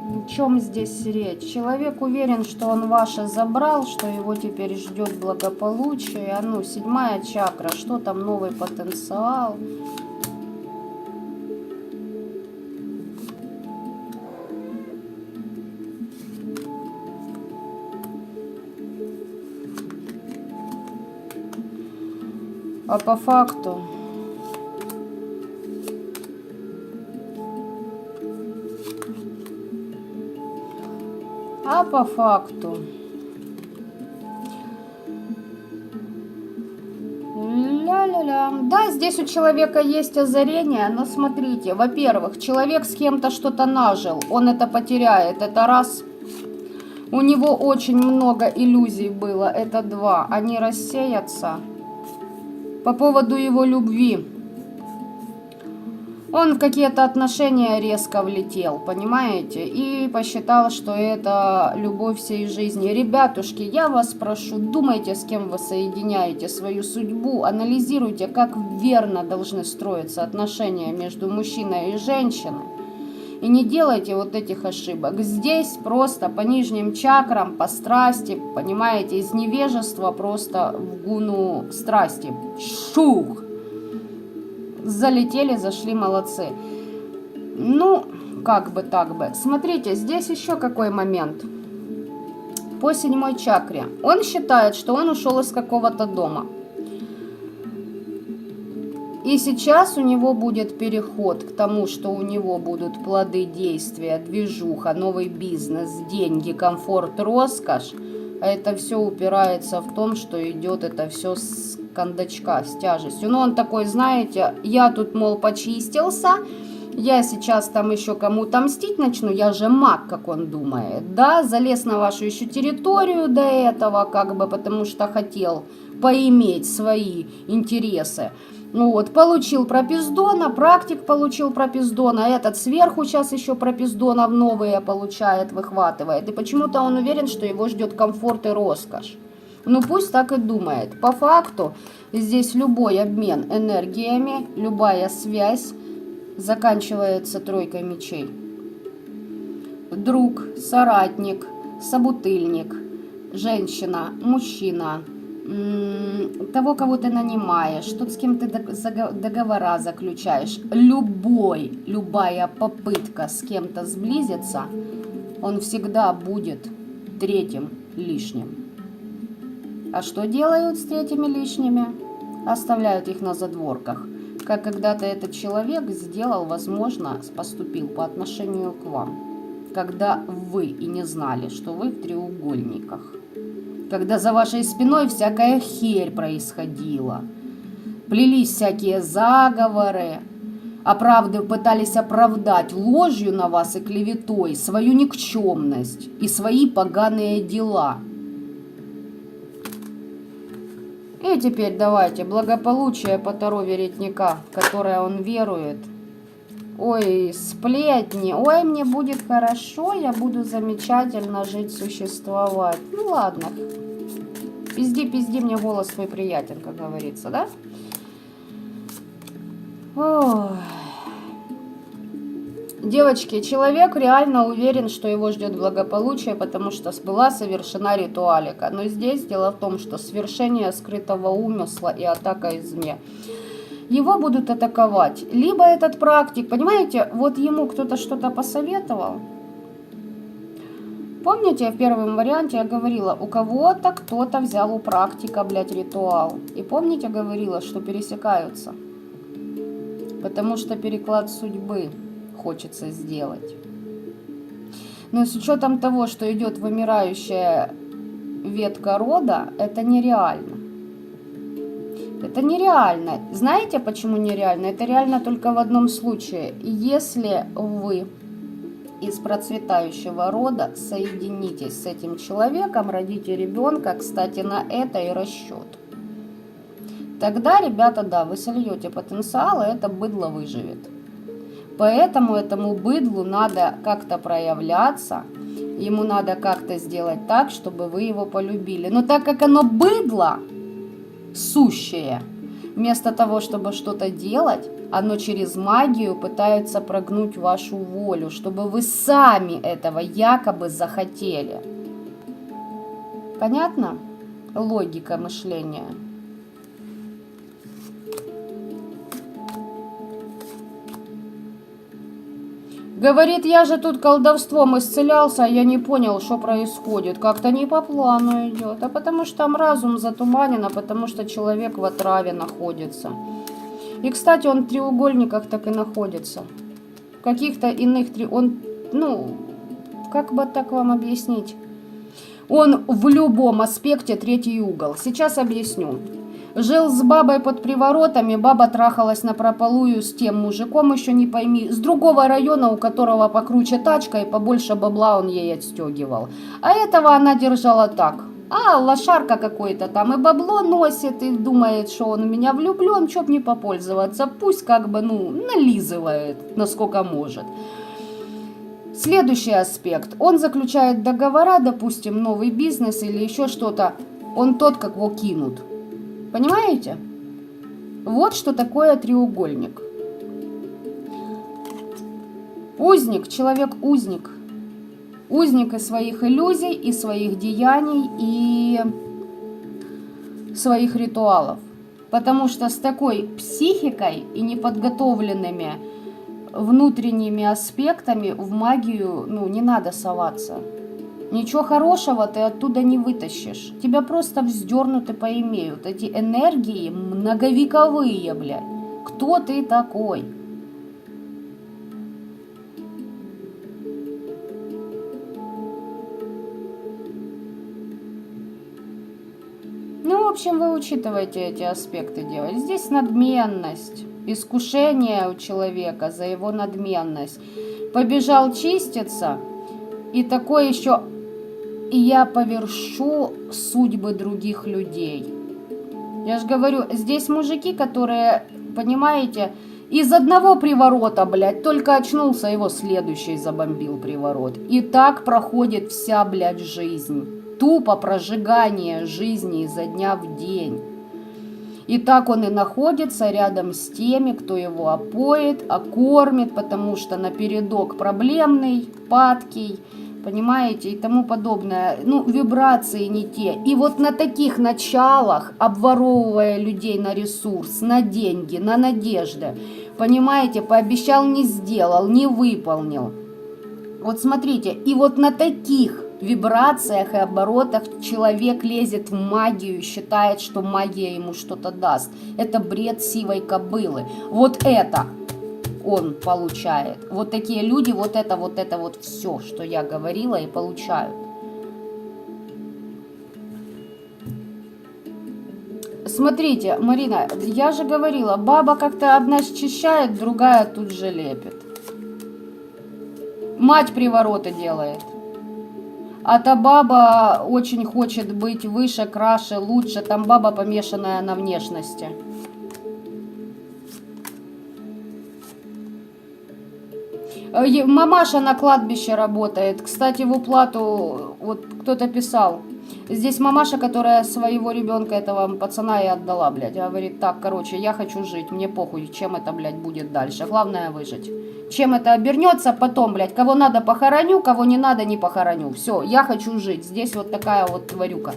о чем здесь речь? Человек уверен, что он ваше забрал, что его теперь ждет благополучие. А ну, 7-я чакра, что там, новый потенциал? А по факту... А по факту... Ля-ля-ля. Да, здесь у человека есть озарение, но смотрите, во-первых, человек с кем-то что-то нажил, он это потеряет, это раз. У него очень много иллюзий было, это 2. Они рассеются. По поводу его любви. Он в какие-то отношения резко влетел, понимаете? И посчитал, что это любовь всей жизни. Ребятушки, я вас прошу, думайте, с кем вы соединяете свою судьбу. Анализируйте, как верно должны строиться отношения между мужчиной и женщиной. И не делайте вот этих ошибок. Здесь просто по нижним чакрам, по страсти, понимаете, из невежества просто в гуну страсти. Шух! Залетели, зашли, молодцы. Ну, как бы так бы. Смотрите, здесь еще какой момент. По 7-й чакре. Он считает, что он ушел из какого-то дома. И сейчас у него будет переход к тому, что у него будут плоды действия, движуха, новый бизнес, деньги, комфорт, роскошь. А это все упирается в том, что идет это все с кондачка, с тяжестью. Но он такой, знаете, я тут, мол, почистился, Я сейчас там еще кому-то мстить начну, я же маг, как он думает, да, залез на вашу еще территорию до этого, как бы, потому что хотел поиметь свои интересы. Вот, получил пропиздона, практик получил пропиздона, этот сверху сейчас еще пропиздонов новые получает, выхватывает. И почему-то он уверен, что его ждет комфорт и роскошь. Ну пусть так и думает. По факту здесь любой обмен энергиями, любая связь заканчивается тройкой мечей. Друг, соратник, собутыльник, женщина, мужчина, того, кого ты нанимаешь, тут с кем ты договора заключаешь. Любая попытка с кем-то сблизиться, он всегда будет третьим лишним. А что делают с третьими лишними? Оставляют их на задворках. Как когда-то этот человек сделал, возможно, поступил по отношению к вам. Когда вы и не знали, что вы в треугольниках. Когда за вашей спиной всякая херь происходила. Плелись всякие заговоры. Пытались оправдать ложью на вас и клеветой свою никчемность и свои поганые дела. И теперь давайте благополучие по Таро веретника, в которое он верует. Ой, сплетни. Ой, мне будет хорошо, я буду замечательно жить, существовать. Ну ладно. Пизди, мне голос твой приятен, как говорится, да? Ой. Девочки, человек реально уверен, что его ждет благополучие, потому что была совершена ритуалика. Но здесь дело в том, что свершение скрытого умысла и атака извне. Его будут атаковать. Либо этот практик, понимаете, вот ему кто-то что-то посоветовал. Помните, в первом варианте я говорила, у кого-то кто-то взял у практика, ритуал. И помните, говорила, что пересекаются. Потому что переклад судьбы хочется сделать. Но с учетом того, что идет вымирающая ветка рода, это нереально. Это нереально. Знаете, почему нереально? Это реально только в одном случае. Если вы из процветающего рода соединитесь с этим человеком, родите ребенка, кстати, на это и расчет. Тогда, ребята, да, вы сольете потенциал, и это быдло выживет. Поэтому этому быдлу надо как-то проявляться, ему надо как-то сделать так, чтобы вы его полюбили. Но так как оно быдло сущее, вместо того, чтобы что-то делать, оно через магию пытается прогнуть вашу волю, чтобы вы сами этого якобы захотели. Понятно? Логика мышления. Говорит, я же тут колдовством исцелялся, а я не понял, что происходит. Как-то не по плану идет. А потому что там разум затуманен, а потому что человек в отраве находится. И, кстати, он в треугольниках так и находится. В каких-то иных как бы так вам объяснить? Он в любом аспекте третий угол. Сейчас объясню. Жил с бабой под приворотами, баба трахалась напропалую с тем мужиком, еще не пойми, с другого района, у которого покруче тачка и побольше бабла он ей отстегивал. А этого она держала так. Лошарка какой-то там и бабло носит, и думает, что он в меня влюблен, чтоб не попользоваться, пусть как бы, нализывает, насколько может. Следующий аспект. Он заключает договора, допустим, новый бизнес или еще что-то, он тот, как его кинут. Понимаете? Вот что такое треугольник. Узник, человек-узник. Узник и своих иллюзий, и своих деяний, и своих ритуалов. Потому что с такой психикой и неподготовленными внутренними аспектами в магию, не надо соваться. Ничего хорошего ты оттуда не вытащишь. Тебя просто вздернут и поимеют. Эти энергии многовековые, блядь. Кто ты такой? В общем, вы учитываете эти аспекты делать. Здесь надменность. искушение у человека за его надменность. Побежал чиститься, и такой еще, и я повершу судьбы других людей. Я же говорю, здесь мужики, которые, понимаете, из одного приворота, блядь, только очнулся, его следующий забомбил приворот. И так проходит вся, блядь, жизнь. Тупо прожигание жизни изо дня в день. И так он и находится рядом с теми, кто его опоит, окормит, потому что напередок проблемный, падкий, понимаете, и тому подобное. Ну, вибрации не те. И вот на таких началах, обворовывая людей на ресурс, на деньги, на надежды, понимаете, пообещал, не сделал, не выполнил. Вот смотрите, и вот на таких вибрациях и оборотах человек лезет в магию и считает, что магия ему что-то даст. Это бред сивой кобылы. Вот это он получает. Вот такие люди, вот это все, что я говорила, и получают. Смотрите, Марина, я же говорила, баба как-то одна счищает, другая тут же лепит. Мать привороты делает. А та баба очень хочет быть выше, краше, лучше. Там баба, помешанная на внешности. Мамаша на кладбище работает. Кстати, в уплату, вот кто-то писал. Здесь мамаша, которая своего ребенка, этого пацана, и отдала, блядь. Говорит, так, короче, я хочу жить, мне похуй, чем это, блядь, будет дальше. Главное выжить. Чем это обернется потом, блядь. Кого надо, похороню, кого не надо, не похороню. Все, я хочу жить. Здесь вот такая вот тварюка.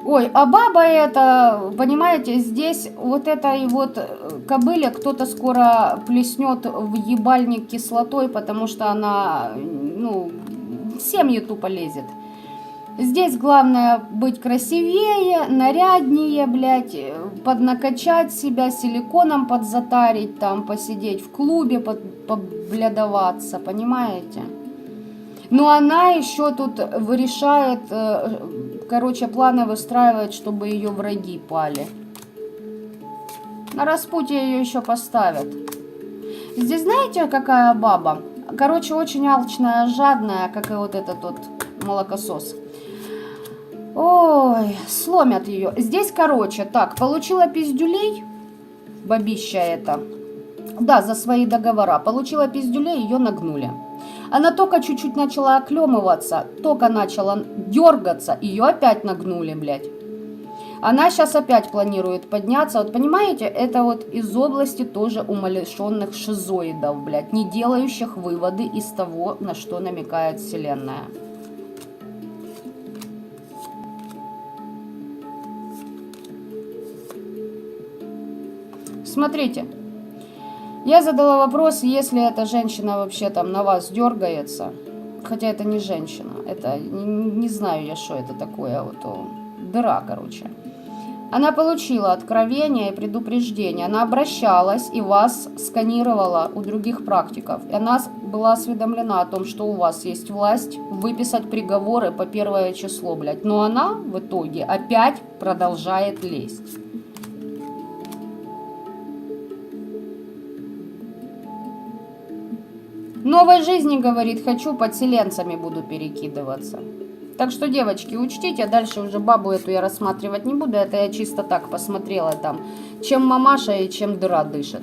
Ой, а баба это, понимаете, здесь вот этой вот кобыле кто-то скоро плеснет в ебальник кислотой, потому что она, ну, в семьи тупо лезет. Здесь главное быть красивее, наряднее, блядь, поднакачать себя, силиконом подзатарить, там, посидеть в клубе, поблядоваться, понимаете? Но она еще тут решает, короче, планы выстраивает, чтобы ее враги пали. На распутье ее еще поставят. Здесь знаете, какая баба? Короче, очень алчная, жадная, как и вот этот вот молокосос. Ой, сломят ее. Здесь, короче, так, получила пиздюлей, бабища эта. Да, за свои договора. Получила пиздюлей, ее нагнули. Она только чуть-чуть начала оклемываться, только начала дергаться, ее опять нагнули, блядь. Она сейчас опять планирует подняться. Вот понимаете, это вот из области тоже умалишенных шизоидов, блядь, не делающих выводы из того, на что намекает Вселенная. Смотрите. Я задала вопрос, если эта женщина вообще там на вас дергается, хотя это не женщина, это, не знаю я, что это такое, вот дыра, короче. Она получила откровение и предупреждение, она обращалась и вас сканировала у других практиков, и она была осведомлена о том, что у вас есть власть выписать приговоры по 1 число, блядь, но она в итоге опять продолжает лезть. Новой жизни, говорит, хочу, подселенцами буду перекидываться. Так что, девочки, учтите, дальше уже бабу эту я рассматривать не буду. Это я чисто так посмотрела там, чем мамаша и чем дыра дышит.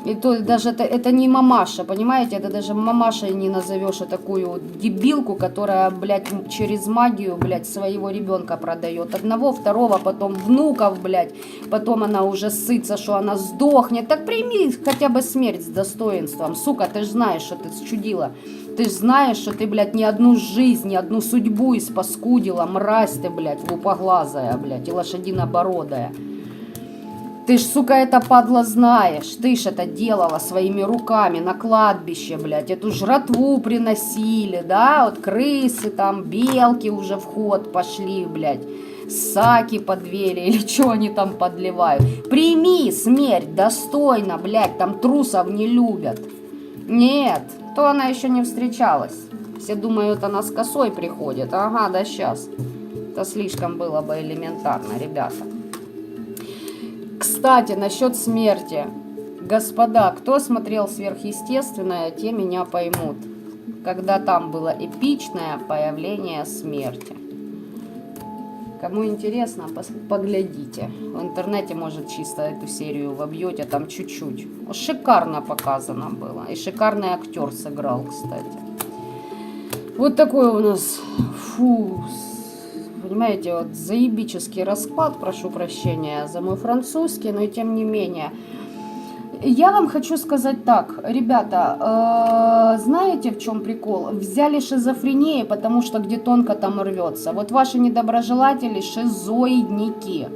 И то даже это не мамаша, понимаете, это даже мамашей не назовешь, а такую дебилку, которая, блядь, через магию, блядь, своего ребенка продает. Одного, второго, потом внуков, блядь, потом она уже сытся, что она сдохнет. Так прими хотя бы смерть с достоинством, сука, ты ж знаешь, что ты счудила. Ты ж знаешь, что ты, блядь, ни одну жизнь, ни одну судьбу испаскудила, мразь ты, блядь, лупоглазая, блядь, и лошадинобородая. Ты ж, сука, это падла знаешь. Ты ж это делала своими руками на кладбище, блядь. Эту жратву приносили, да? Вот крысы там, белки уже в ход пошли, блядь. Саки под двери или что они там подливают. Прими смерть достойно, блядь. Там трусов не любят. Нет, то она еще не встречалась. Все думают, она с косой приходит. Ага, да сейчас. Это слишком было бы элементарно, ребята. Кстати, насчет смерти. Господа, кто смотрел «Сверхъестественное», те меня поймут. Когда там было эпичное появление смерти. Кому интересно, поглядите. В интернете, может, чисто эту серию вобьете, там чуть-чуть. Шикарно показано было. И шикарный актер сыграл, кстати. Вот такой у нас, понимаете, вот заебический расклад, прошу прощения за мой французский, но и тем не менее. Я вам хочу сказать так, ребята, знаете, в чем прикол? Взяли шизофрению, потому что где тонко, там рвется. Вот ваши недоброжелатели шизоидники,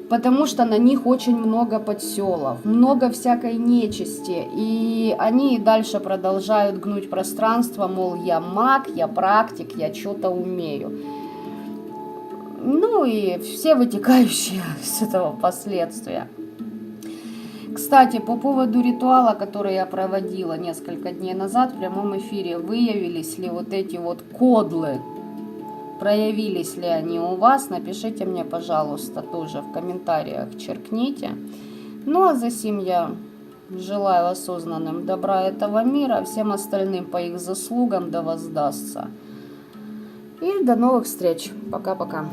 потому что на них очень много подселов, много всякой нечисти, и они дальше продолжают гнуть пространство, мол, я маг, я практик, я что-то умею. Ну и все вытекающие из этого последствия. Кстати, по поводу ритуала, который я проводила несколько дней назад в прямом эфире, выявились ли вот эти вот кодлы, проявились ли они у вас, напишите мне, пожалуйста, тоже в комментариях, черкните. Ну а за сим я желаю осознанным добра этого мира, всем остальным по их заслугам да воздастся. И до новых встреч. Пока-пока.